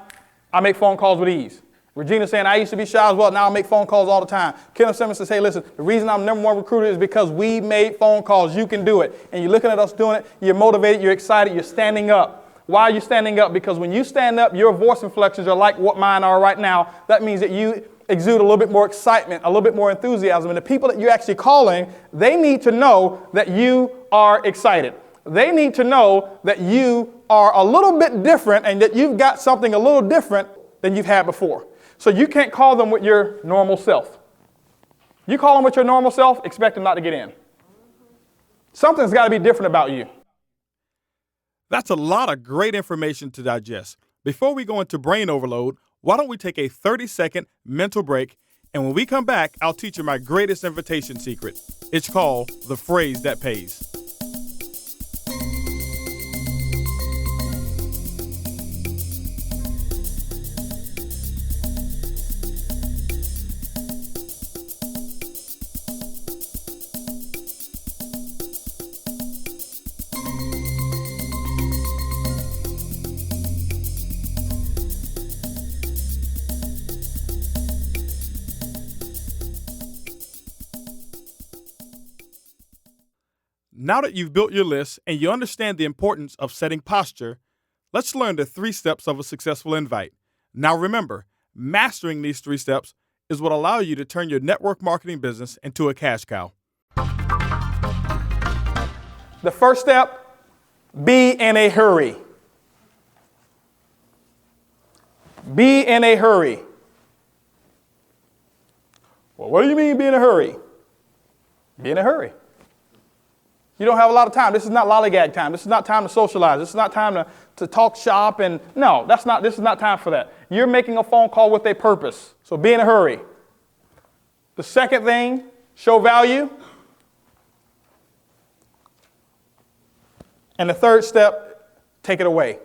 I make phone calls with ease. Regina saying, I used to be shy as well. Now I make phone calls all the time. Kenneth Simmons says, hey, listen, the reason I'm #1 recruiter is because we made phone calls. You can do it. And you're looking at us doing it. You're motivated. You're excited. You're standing up. Why are you standing up? Because when you stand up, your voice inflections are like what mine are right now. That means that you exude a little bit more excitement, a little bit more enthusiasm. And the people that you're actually calling, they need to know that you are excited. They need to know that you are a little bit different and that you've got something a little different than you've had before. So you can't call them with your normal self. You call them with your normal self, expect them not to get in. Something's got to be different about you. That's a lot of great information to digest. Before we go into brain overload, why don't we take a 30-second mental break, and when we come back, I'll teach you my greatest invitation secret. It's called the phrase that pays. Now that you've built your list and you understand the importance of setting posture, let's learn the 3 steps of a successful invite. Now remember, mastering these 3 steps is what allows you to turn your network marketing business into a cash cow. The first step, be in a hurry. Be in a hurry. Well, what do you mean be in a hurry? Be in a hurry. You don't have a lot of time. This is not lollygag time. This is not time to socialize. This is not time to talk shop. And no, this is not time for that. You're making a phone call with a purpose. So be in a hurry. The second thing, show value. And the third step, take it away.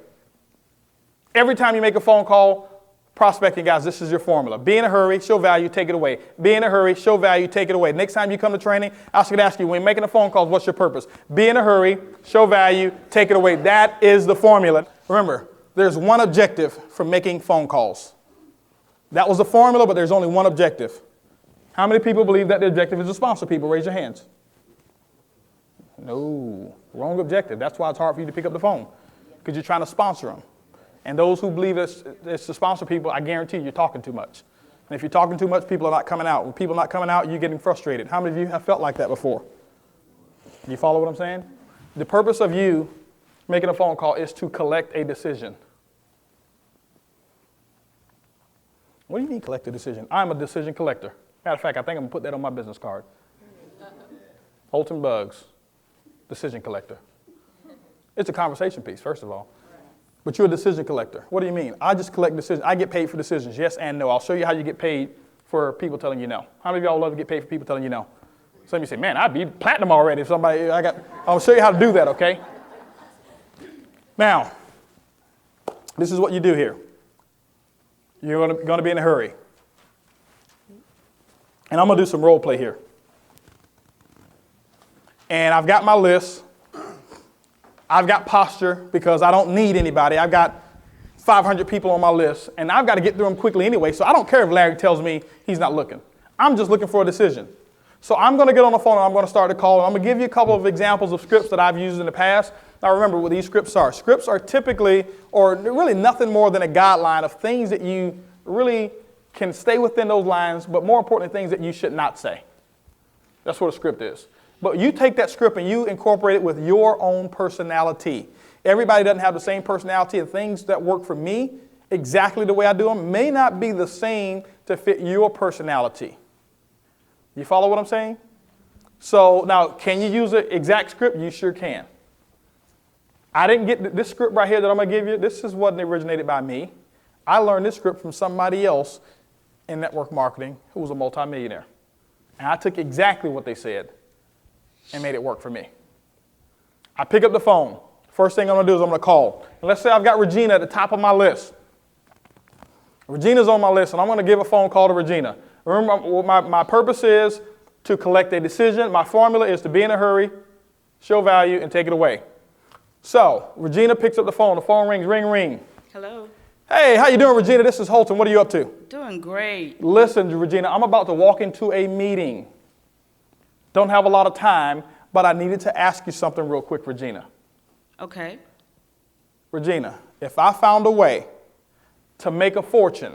Every time you make a phone call, prospecting guys, this is your formula. Be in a hurry, show value, take it away. Be in a hurry, show value, take it away. Next time you come to training, I should ask you, when you're making a phone call, what's your purpose? Be in a hurry, show value, take it away. That is the formula. Remember, there's one objective for making phone calls. That was the formula, but there's only one objective. How many people believe that the objective is to sponsor people? Raise your hands. No, wrong objective. That's why it's hard for you to pick up the phone, because you're trying to sponsor them. And those who believe it's to sponsor people, I guarantee you're talking too much. And if you're talking too much, people are not coming out. When people are not coming out, you're getting frustrated. How many of you have felt like that before? You follow what I'm saying? The purpose of you making a phone call is to collect a decision. What do you mean collect a decision? I'm a decision collector. Matter of fact, I think I'm going to put that on my business card. Holton Bugs, decision collector. It's a conversation piece, first of all. But you're a decision collector. What do you mean? I just collect decisions. I get paid for decisions, yes and no. I'll show you how you get paid for people telling you no. How many of y'all love to get paid for people telling you no? Some of you say, man, I'd be platinum already if somebody, I'll show you how to do that, okay? Now, this is what you do here. You're going to be in a hurry. And I'm going to do some role play here. And I've got my list. I've got posture because I don't need anybody. I've got 500 people on my list, and I've got to get through them quickly anyway, so I don't care if Larry tells me he's not looking. I'm just looking for a decision. So I'm going to get on the phone, and I'm going to start the call, and I'm going to give you a couple of examples of scripts that I've used in the past. Now remember what these scripts are. Scripts are typically, or really nothing more than a guideline of things that you really can stay within those lines, but more importantly, things that you should not say. That's what a script is. But you take that script and you incorporate it with your own personality. Everybody doesn't have the same personality, and things that work for me, exactly the way I do them, may not be the same to fit your personality. You follow what I'm saying? So now, can you use an exact script? You sure can. I didn't get this script right here that I'm going to give you. This wasn't originated by me. I learned this script from somebody else in network marketing who was a multimillionaire. And I took exactly what they said and made it work for me. I pick up the phone. First thing I'm going to do is I'm going to call. And let's say I've got Regina at the top of my list. Regina's on my list, and I'm going to give a phone call to Regina. Remember, what my purpose is to collect a decision. My formula is to be in a hurry, show value, and take it away. So Regina picks up the phone. The phone rings, ring, ring. Hello. Hey, how you doing, Regina? This is Holton. What are you up to? Doing great. Listen, Regina, I'm about to walk into a meeting. Don't have a lot of time, but I needed to ask you something real quick, Regina. Okay. Regina, if I found a way to make a fortune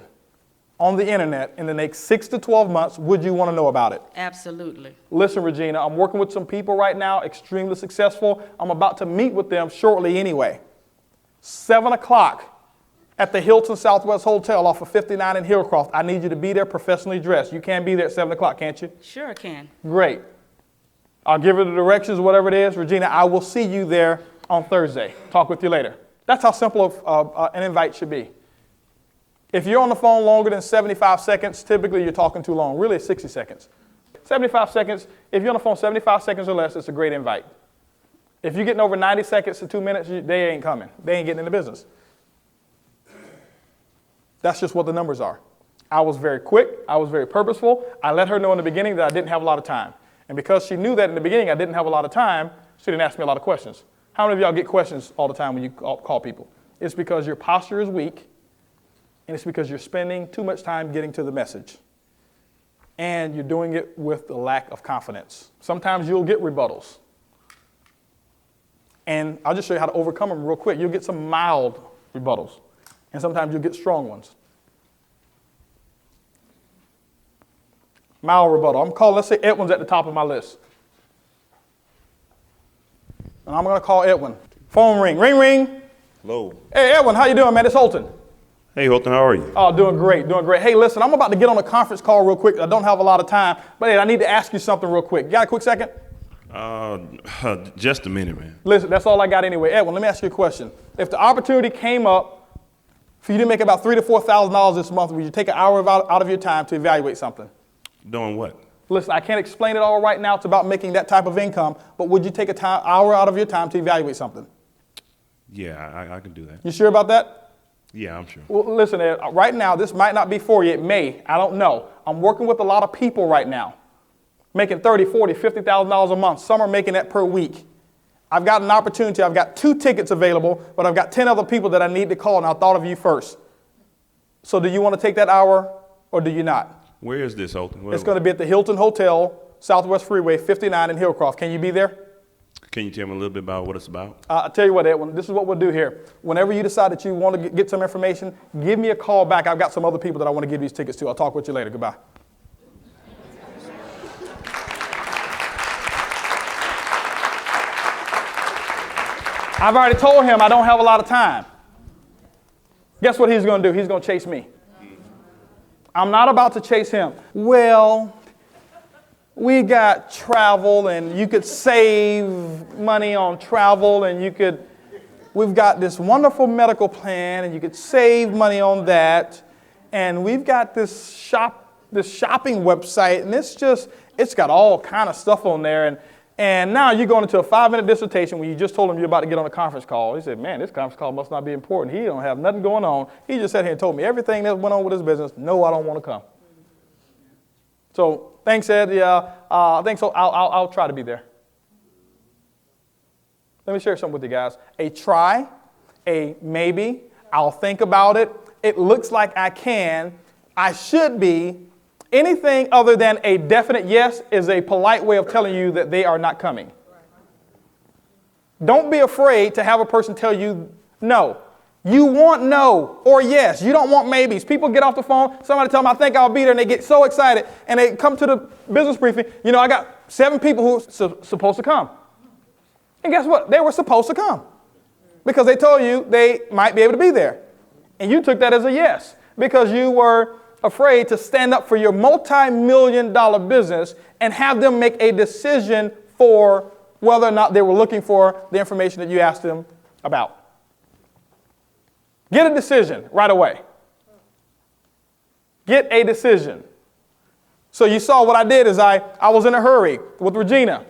on the internet in the next 6 to 12 months, would you want to know about it? Absolutely. Listen, Regina, I'm working with some people right now, extremely successful. I'm about to meet with them shortly anyway. 7 o'clock at the Hilton Southwest Hotel off of 59 in Hillcroft. I need you to be there professionally dressed. You can be there at 7 o'clock, can't you? Sure I can. Great. I'll give her the directions, whatever it is. Regina, I will see you there on Thursday. Talk with you later. That's how simple an invite should be. If you're on the phone longer than 75 seconds, typically you're talking too long. Really, it's 60 seconds. 75 seconds, if you're on the phone 75 seconds or less, it's a great invite. If you're getting over 90 seconds to 2 minutes, they ain't coming. They ain't getting in the business. That's just what the numbers are. I was very quick. I was very purposeful. I let her know in the beginning that I didn't have a lot of time. And because she knew that in the beginning I didn't have a lot of time, she didn't ask me a lot of questions. How many of y'all get questions all the time when you call people? It's because your posture is weak, and it's because you're spending too much time getting to the message. And you're doing it with the lack of confidence. Sometimes you'll get rebuttals. And I'll just show you how to overcome them real quick. You'll get some mild rebuttals, and sometimes you'll get strong ones. Mild rebuttal. I'm calling, let's say Edwin's at the top of my list. And I'm going to call Edwin. Phone ring. Ring, ring. Hello. Hey, Edwin, how you doing, man? It's Holton. Hey, Holton, how are you? Oh, doing great, doing great. Hey, listen, I'm about to get on a conference call real quick. I don't have a lot of time, but hey, I need to ask you something real quick. You got a quick second? Just a minute, man. Listen, that's all I got anyway. Edwin, let me ask you a question. If the opportunity came up for you to make about $3,000 to $4,000 this month, would you take an hour out of your time to evaluate something? Doing what? Listen, I can't explain it all right now. It's about making that type of income, but would you take an hour out of your time to evaluate something? Yeah, I can do that. You sure about that? Yeah, I'm sure. Well, listen, Ed, right now, this might not be for you. It may. I don't know. I'm working with a lot of people right now, making $30,000, $40,000, $50,000 a month. Some are making that per week. I've got an opportunity. I've got 2 tickets available, but I've got 10 other people that I need to call, and I thought of you first. So do you want to take that hour, or do you not? Where is this, Holton? It's going to be at the Hilton Hotel, Southwest Freeway, 59 in Hillcroft. Can you be there? Can you tell me a little bit about what it's about? I'll tell you what, Edwin, this is what we'll do here. Whenever you decide that you want to get some information, give me a call back. I've got some other people that I want to give these tickets to. I'll talk with you later. Goodbye. I've already told him I don't have a lot of time. Guess what he's going to do? He's going to chase me. I'm not about to chase him. Well, we got travel, and you could save money on travel, and we've got this wonderful medical plan, and you could save money on that. And we've got this shopping website, and it's got all kind of stuff on there. And now you're going into a 5-minute dissertation when you just told him you're about to get on a conference call. He said, man, this conference call must not be important. He don't have nothing going on. He just sat here and told me everything that went on with his business. No, I don't want to come. So thanks, Ed. Yeah, I think so. I'll try to be there. Let me share something with you guys. A try, a maybe, I'll think about it. It looks like I can. I should be. Anything other than a definite yes is a polite way of telling you that they are not coming. Don't be afraid to have a person tell you no. You want no or yes. You don't want maybes. People get off the phone, somebody tell them, I think I'll be there, and they get so excited, and they come to the business briefing. You know, I got 7 people who are supposed to come. And guess what? They were supposed to come because they told you they might be able to be there. And you took that as a yes because you were afraid to stand up for your multi-million-dollar business and have them make a decision for whether or not they were looking for the information that you asked them about. Get a decision right away. Get a decision. So you saw what I did is I was in a hurry with Regina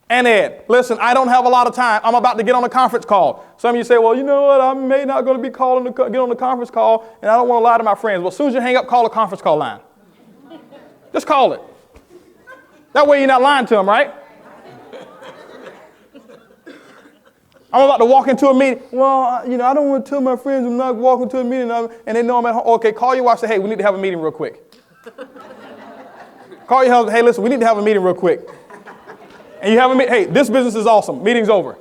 and Ed. Listen, I don't have a lot of time. I'm about to get on a conference call. Some of you say, well, you know what? I may not going to be get on the conference call, and I don't want to lie to my friends. Well, as soon as you hang up, call a conference call line. Just call it. That way you're not lying to them, right? I'm about to walk into a meeting. Well, I don't want to tell my friends I'm not walking to a meeting, and they know I'm at home. Okay, call your wife and say, hey, we need to have a meeting real quick. Call your husband, hey, listen, we need to have a meeting real quick. And you have a meeting, hey, this business is awesome. Meeting's over.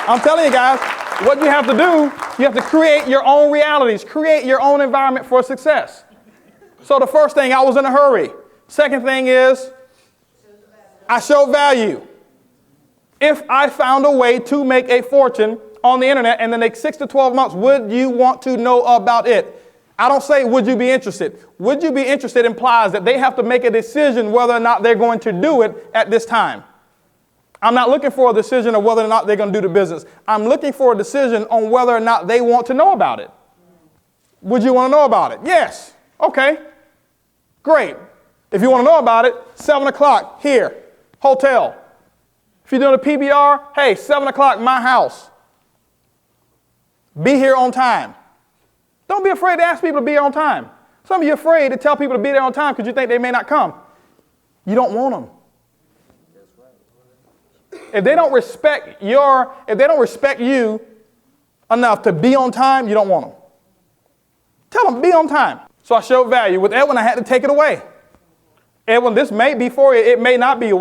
I'm telling you guys, what you have to do, you have to create your own realities, create your own environment for success. So the first thing, I was in a hurry. Second thing is, I show value. If I found a way to make a fortune on the internet in the next 6 to 12 months, would you want to know about it? I don't say, would you be interested? Would you be interested implies that they have to make a decision whether or not they're going to do it at this time. I'm not looking for a decision of whether or not they're going to do the business. I'm looking for a decision on whether or not they want to know about it. Would you want to know about it? Yes. Okay. Great. If you want to know about it, 7 o'clock here, hotel. If you're doing a PBR, hey, 7 o'clock, my house. Be here on time. Don't be afraid to ask people to be here on time. Some of you are afraid to tell people to be there on time because you think they may not come. You don't want them. If they don't respect you enough to be on time, you don't want them. Tell them, be on time. So I showed value. With Edwin, I had to take it away. Edwin, this may be for you. It may not be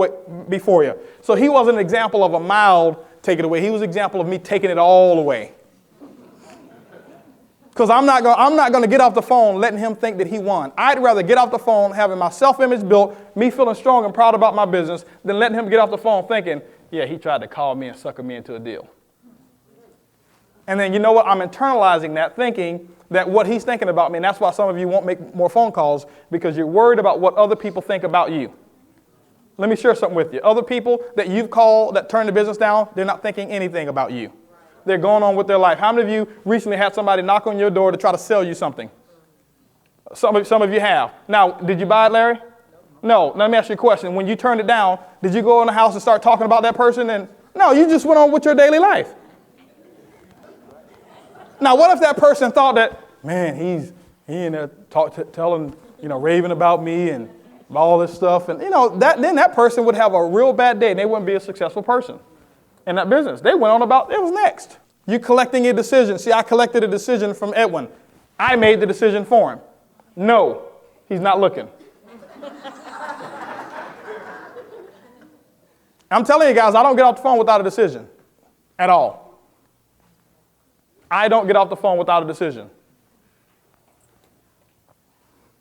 for you. So he wasn't an example of a mild take it away. He was an example of me taking it all away. Because I'm not going to get off the phone letting him think that he won. I'd rather get off the phone having my self-image built, me feeling strong and proud about my business, than letting him get off the phone thinking, yeah, he tried to call me and sucker me into a deal. And then you know what? I'm internalizing that, thinking that what he's thinking about me, and that's why some of you won't make more phone calls, because you're worried about what other people think about you. Let me share something with you. Other people that you've called that turned the business down, they're not thinking anything about you. They're going on with their life. How many of you recently had somebody knock on your door to try to sell you something? Some of you have. Now, did you buy it, Larry? No. Now, let me ask you a question. When you turned it down, did you go in the house and start talking about that person? And no, you just went on with your daily life. Now, what if that person thought that, man, he in there telling, raving about me and all this stuff, and then that person would have a real bad day and they wouldn't be a successful person in that business. They went on about, it was next. You collecting a decision. See, I collected a decision from Edwin. I made the decision for him. No, he's not looking. I'm telling you guys, I don't get off the phone without a decision at all. I don't get off the phone without a decision.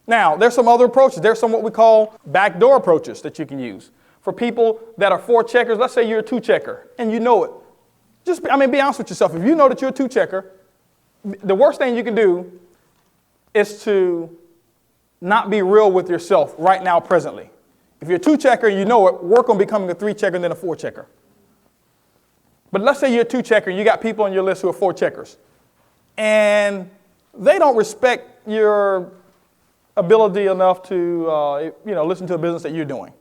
Now, there's some other approaches. There's some what we call backdoor approaches that you can use. For people that are 4 checkers, let's say you're a 2 checker and you know it. Be honest with yourself. If you know that you're a 2 checker, the worst thing you can do is to not be real with yourself right now, presently. If you're a 2 checker and you know it, work on becoming a 3 checker and then a 4 checker. But let's say you're a 2 checker and you got people on your list who are 4 checkers. And they don't respect your ability enough to listen to a business that you're doing.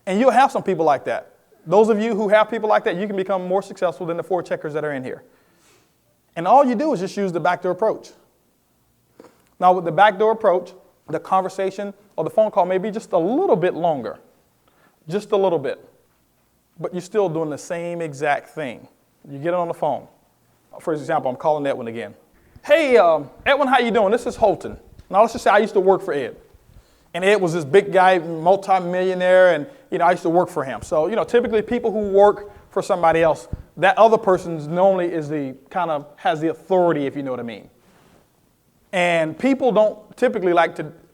And you'll have some people like that. Those of you who have people like that, you can become more successful than the 4 checkers that are in here. And all you do is just use the backdoor approach. Now, with the backdoor approach, the conversation or the phone call may be just a little bit longer. Just a little bit. But you're still doing the same exact thing. You get it on the phone. For example, I'm calling Edwin again. Hey, Edwin, how you doing? This is Holton. Now, let's just say I used to work for Ed. And Ed was this big guy, multi-millionaire, and I used to work for him. So, typically people who work for somebody else, that other person normally has the authority, if you know what I mean. And people don't typically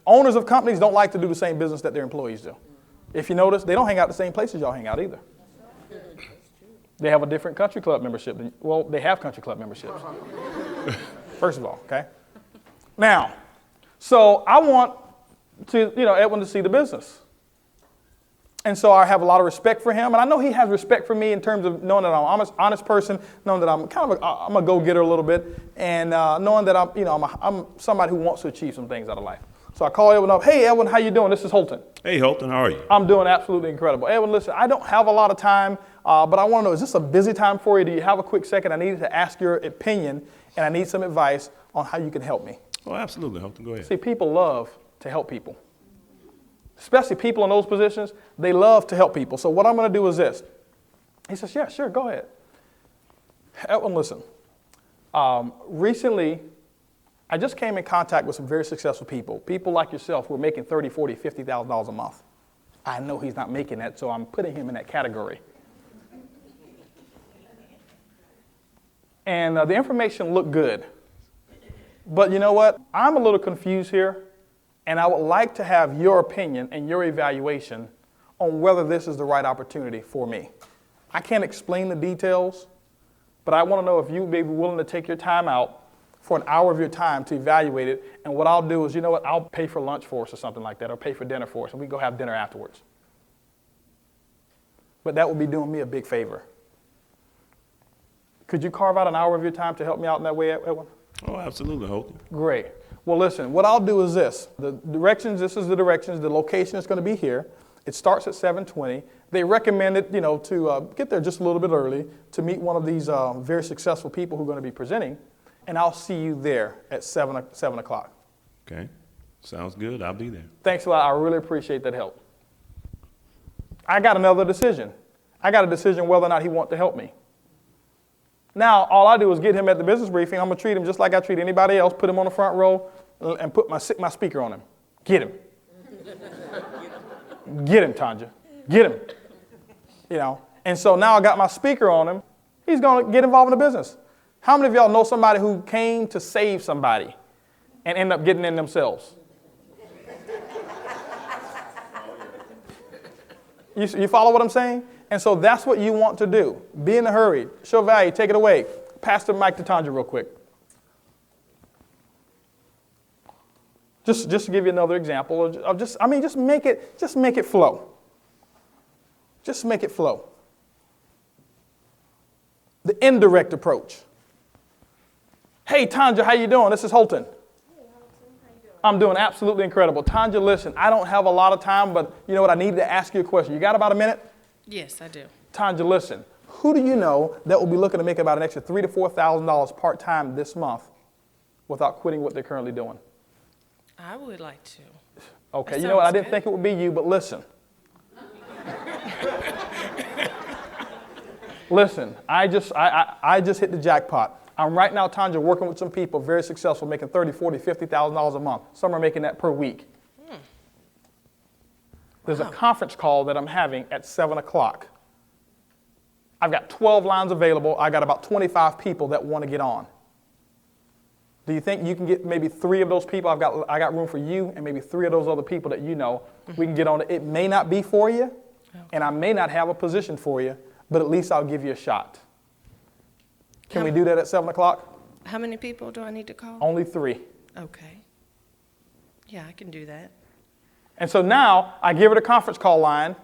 owners of companies don't like to do the same business that their employees do. If you notice, they don't hang out the same places y'all hang out either. They have a different country club membership. They have country club memberships. First of all, okay? Now, so I want to, Edwin to see the business. And so I have a lot of respect for him. And I know he has respect for me in terms of knowing that I'm an honest person, knowing that I'm I'm a go-getter a little bit, and knowing that I'm somebody who wants to achieve some things out of life. So I call Edwin up. Hey, Edwin, how you doing? This is Holton. Hey, Holton, how are you? I'm doing absolutely incredible. Edwin, listen, I don't have a lot of time, but I want to know, is this a busy time for you? Do you have a quick second? I needed to ask your opinion, and I need some advice on how you can help me. Oh, absolutely, Holton. Go ahead. See, people love to help people. especially people in those positions, they love to help people. So what I'm going to do is this. He says, yeah, sure, go ahead. Edwin, listen. Recently, I just came in contact with some very successful people like yourself who are making $30,000, $40,000, $50,000 a month. I know he's not making that, so I'm putting him in that category. And the information looked good. But you know what? I'm a little confused here, and I would like to have your opinion and your evaluation on whether this is the right opportunity for me. I can't explain the details, but I want to know if you may be willing to take your time out for an hour of your time to evaluate it. And what I'll do is, you know what, I'll pay for lunch for us or something like that, or pay for dinner for us, and we can go have dinner afterwards. But that would be doing me a big favor. Could you carve out an hour of your time to help me out in that way, Edwin? Oh, absolutely, Holton. Great. Well, listen, what I'll do is this. The directions, this is the directions. The location is going to be here. It starts at 7:20. They recommended, to get there just a little bit early to meet one of these very successful people who are going to be presenting. And I'll see you there at 7 o'clock. Okay. Sounds good. I'll be there. Thanks a lot. I really appreciate that help. I got another decision. I got a decision whether or not he wants to help me. Now, all I do is get him at the business briefing. I'm going to treat him just like I treat anybody else, put him on the front row, and put my speaker on him. Get him. Get him, Tanja. Get him. And so now I got my speaker on him. He's going to get involved in the business. How many of y'all know somebody who came to save somebody and ended up getting in themselves? You follow what I'm saying? And so that's what you want to do. Be in a hurry. Show value. Take it away. Pass the mic to Tanja real quick. Just to give you another example of just make it flow. Just make it flow. The indirect approach. Hey, Tanja, how you doing? This is Holton. I'm doing absolutely incredible. Tanja, listen, I don't have a lot of time, but you know what? I needed to ask you a question. You got about a minute? Yes, I do. Tanja, listen, who do you know that will be looking to make about an extra $3,000 to $4,000 part-time this month without quitting what they're currently doing? I would like to. Okay, That you know what? I sounds didn't good. think it would be you, but listen. Listen, I just hit the jackpot. I'm right now, Tanja, working with some people, very successful, making $30,000, $40,000, $50,000 a month. Some are making that per week. There's a conference call that I'm having at 7 o'clock. I've got 12 lines available. I got about 25 people that want to get on. Do you think you can get maybe 3 of those people? I got room for you and maybe 3 of those other people that you know. We can get on it. It may not be for you, and I may not have a position for you, but at least I'll give you a shot. Can we do that at 7 o'clock? How many people do I need to call? Only 3. Okay. Yeah, I can do that. And so now I give her the conference call line.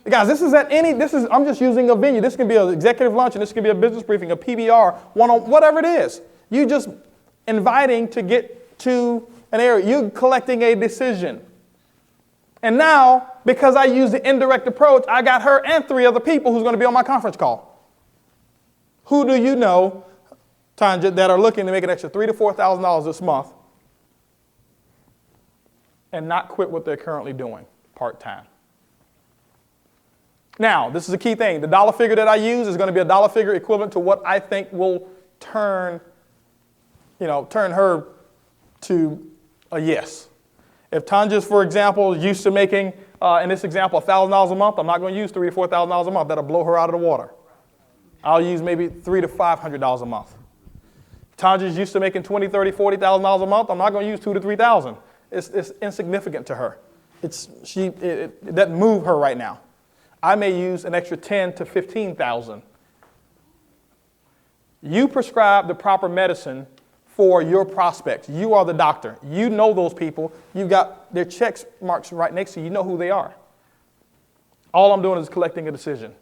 Guys, I'm just using a venue. This can be an executive luncheon. This can be a business briefing, a PBR, whatever it is. You just inviting to get to an area. You're collecting a decision. And now, because I use the indirect approach, I got her and 3 other people who's going to be on my conference call. Who do you know, Tanja, that are looking to make an extra $3,000 to $4,000 this month and not quit what they're currently doing part-time? Now, this is a key thing. The dollar figure that I use is going to be a dollar figure equivalent to what I think will turn her to a yes. If Tanja's, for example, used to making, in this example, $1,000 a month, I'm not going to use $3,000 to $4,000 a month. That'll blow her out of the water. I'll use maybe $300 to $500 a month. If Tanja's used to making $20,000, $30,000, $40,000 a month, I'm not going to use $2,000 to $3,000. It's insignificant to her. It doesn't move her right now. I may use an extra $10,000 to $15,000. You prescribe the proper medicine for your prospects. You are the doctor. You know those people. You've got their check marks right next to you. You know who they are. All I'm doing is collecting a decision.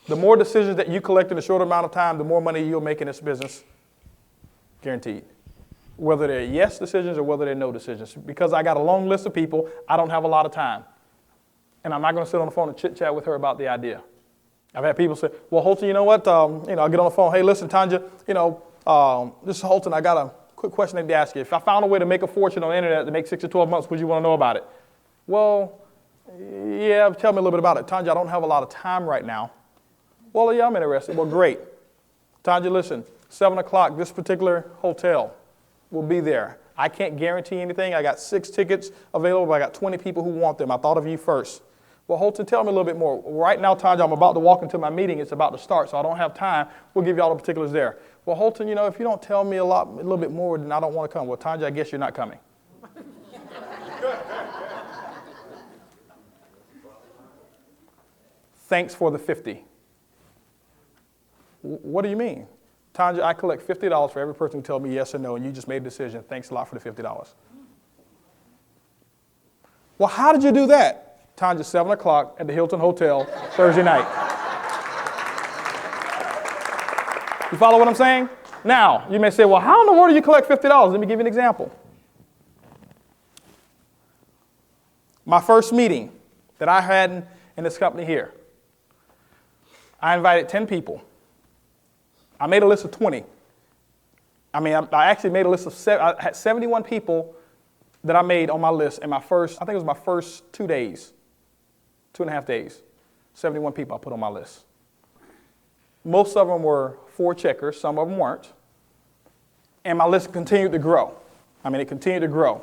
The more decisions that you collect in a shorter amount of time, the more money you'll make in this business. Guaranteed. Whether they're yes decisions or whether they're no decisions. Because I got a long list of people, I don't have a lot of time. And I'm not going to sit on the phone and chit-chat with her about the idea. I've had people say, well, Holton, you know what? I'll get on the phone. Hey, listen, Tanja, this is Holton. I got a quick question I need to ask you. If I found a way to make a fortune on the internet to make 6 to 12 months, would you want to know about it? Well, Yeah, tell me a little bit about it. Tanya, I don't have a lot of time right now. Well, yeah, I'm interested. Well, great. Tanya, listen, 7 o'clock, this particular hotel will be there. I can't guarantee anything. I got 6 tickets available, but I got 20 people who want them. I thought of you first. Well, Holton, tell me a little bit more. Right now, Tanya, I'm about to walk into my meeting. It's about to start, so I don't have time. We'll give you all the particulars there. Well, Holton, if you don't tell me a little bit more, then I don't want to come. Well, Tanya, I guess you're not coming. Thanks for the 50. What do you mean? Tanya, I collect $50 for every person who tells me yes or no, and you just made a decision. Thanks a lot for the $50. Well, how did you do that? Tanya, 7 o'clock at the Hilton Hotel, Thursday night. You follow what I'm saying? Now, you may say, well, how in the world do you collect $50? Let me give you an example. My first meeting that I had in this company here, I invited 10 people. I made a list of 20. I actually made a list of I had 71 people that I made on my list in I think it was my first 2 days, 2.5 days. 71 people I put on my list. Most of them were 4 checkers, some of them weren't. And my list continued to grow. It continued to grow.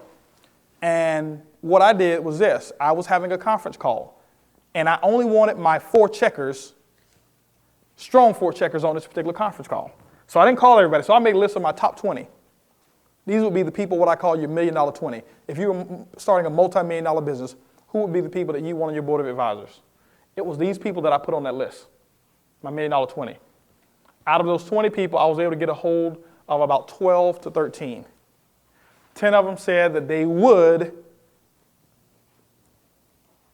And what I did was this. I was having a conference call, and I only wanted my 4 checkers, strong 4 checkers on this particular conference call. So I didn't call everybody. So I made a list of my top 20. These would be the people, what I call your $1 million 20. If you were starting a multi-million-dollar business, who would be the people that you want on your board of advisors? It was these people that I put on that list, my $1 million 20. Out of those 20 people, I was able to get a hold of about 12 to 13. 10 of them said that they would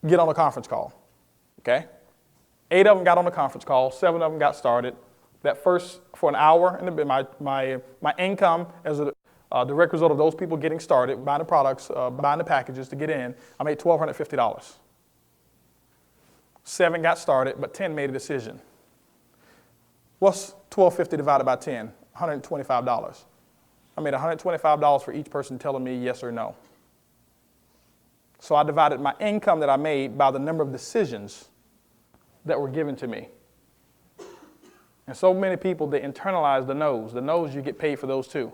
get on a conference call, okay? 8 of them got on the conference call. 7 of them got started. That first, for an hour, and my income as a direct result of those people getting started, buying the products, buying the packages to get in, I made $1,250. 7 got started, but 10 made a decision. What's $1,250 divided by 10? $125. I made $125 for each person telling me yes or no. So I divided my income that I made by the number of decisions that were given to me. And so many people, they internalize the no's. The no's, you get paid for those too.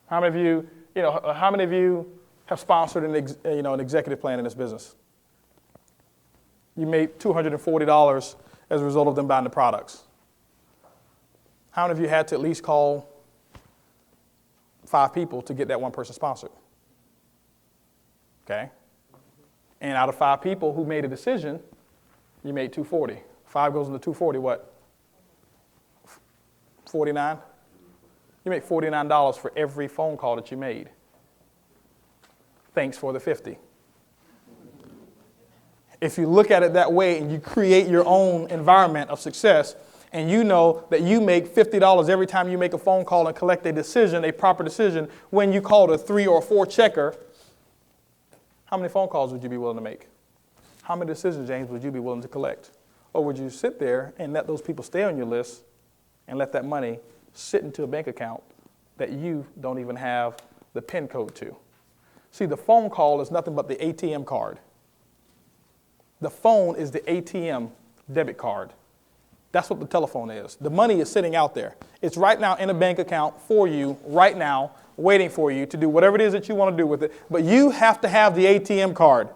How many of you have sponsored an executive plan in this business? You made $240 as a result of them buying the products. How many of you had to at least call 5 people to get that one person sponsored? Okay? And out of 5 people who made a decision, you made $240. 5 goes into $240, what? 49? You make $49 for every phone call that you made. Thanks for the 50. If you look at it that way and you create your own environment of success, and you know that you make $50 every time you make a phone call and collect a decision, a proper decision, when you called a 3 or 4 checker, how many phone calls would you be willing to make? How many decisions, James, would you be willing to collect? Or would you sit there and let those people stay on your list and let that money sit into a bank account that you don't even have the PIN code to? See, the phone call is nothing but the ATM card. The phone is the ATM debit card. That's what the telephone is. The money is sitting out there. It's right now in a bank account for you, right now, waiting for you to do whatever it is that you want to do with it. But you have to have the ATM card.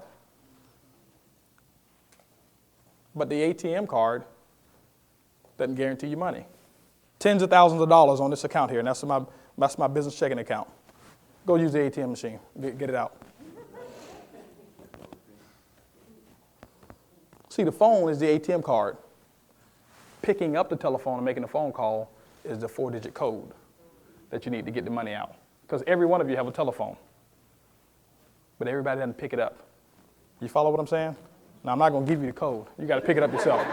But the ATM card doesn't guarantee you money. Tens of thousands of dollars on this account here, and that's my business checking account. Go use the ATM machine. Get it out. See, the phone is the ATM card. Picking up the telephone and making a phone call is the 4-digit code that you need to get the money out. Because every one of you have a telephone. But everybody doesn't pick it up. You follow what I'm saying? Now, I'm not going to give you the code. You got to pick it up yourself.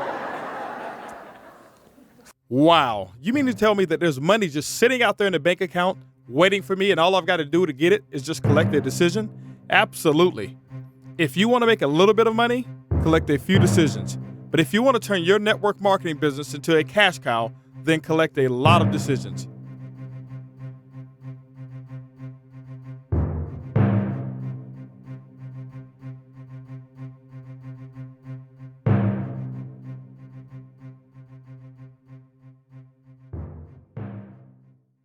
Wow. You mean to tell me that there's money just sitting out there in the bank account waiting for me, and all I've got to do to get it is just collect a decision? Absolutely. If you want to make a little bit of money, collect a few decisions. But if you want to turn your network marketing business into a cash cow, then collect a lot of decisions.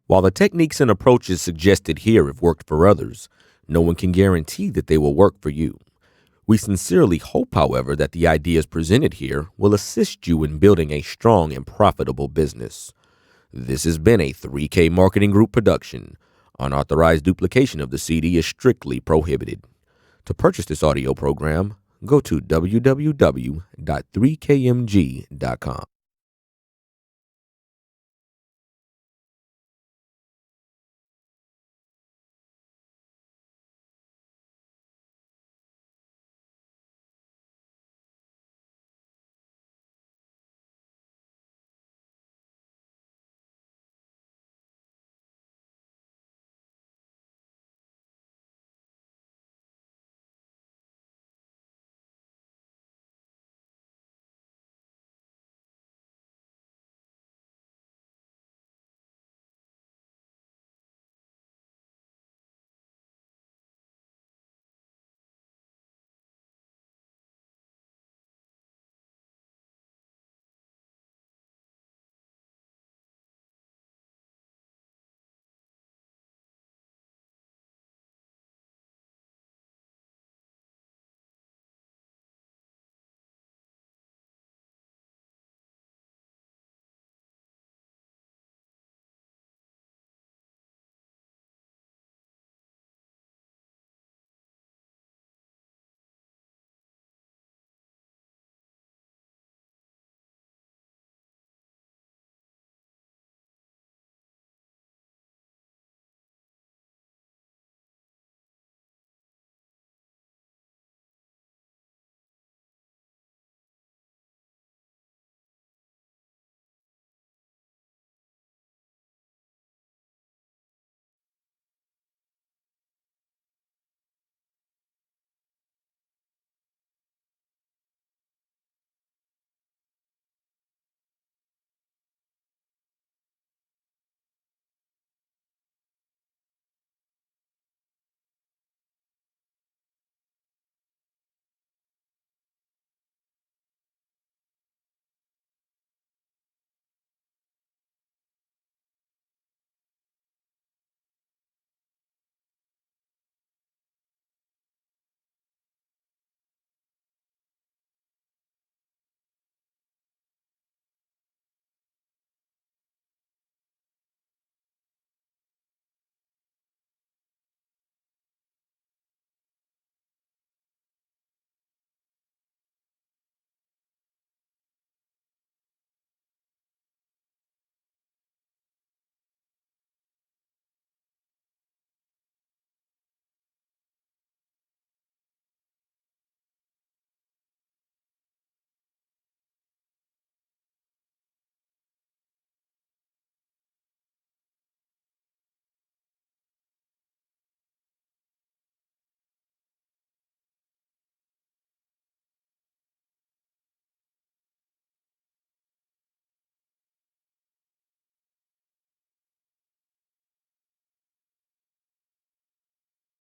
While the techniques and approaches suggested here have worked for others, no one can guarantee that they will work for you. We sincerely hope, however, that the ideas presented here will assist you in building a strong and profitable business. This has been a 3K Marketing Group production. Unauthorized duplication of the CD is strictly prohibited. To purchase this audio program, go to www.3kmg.com.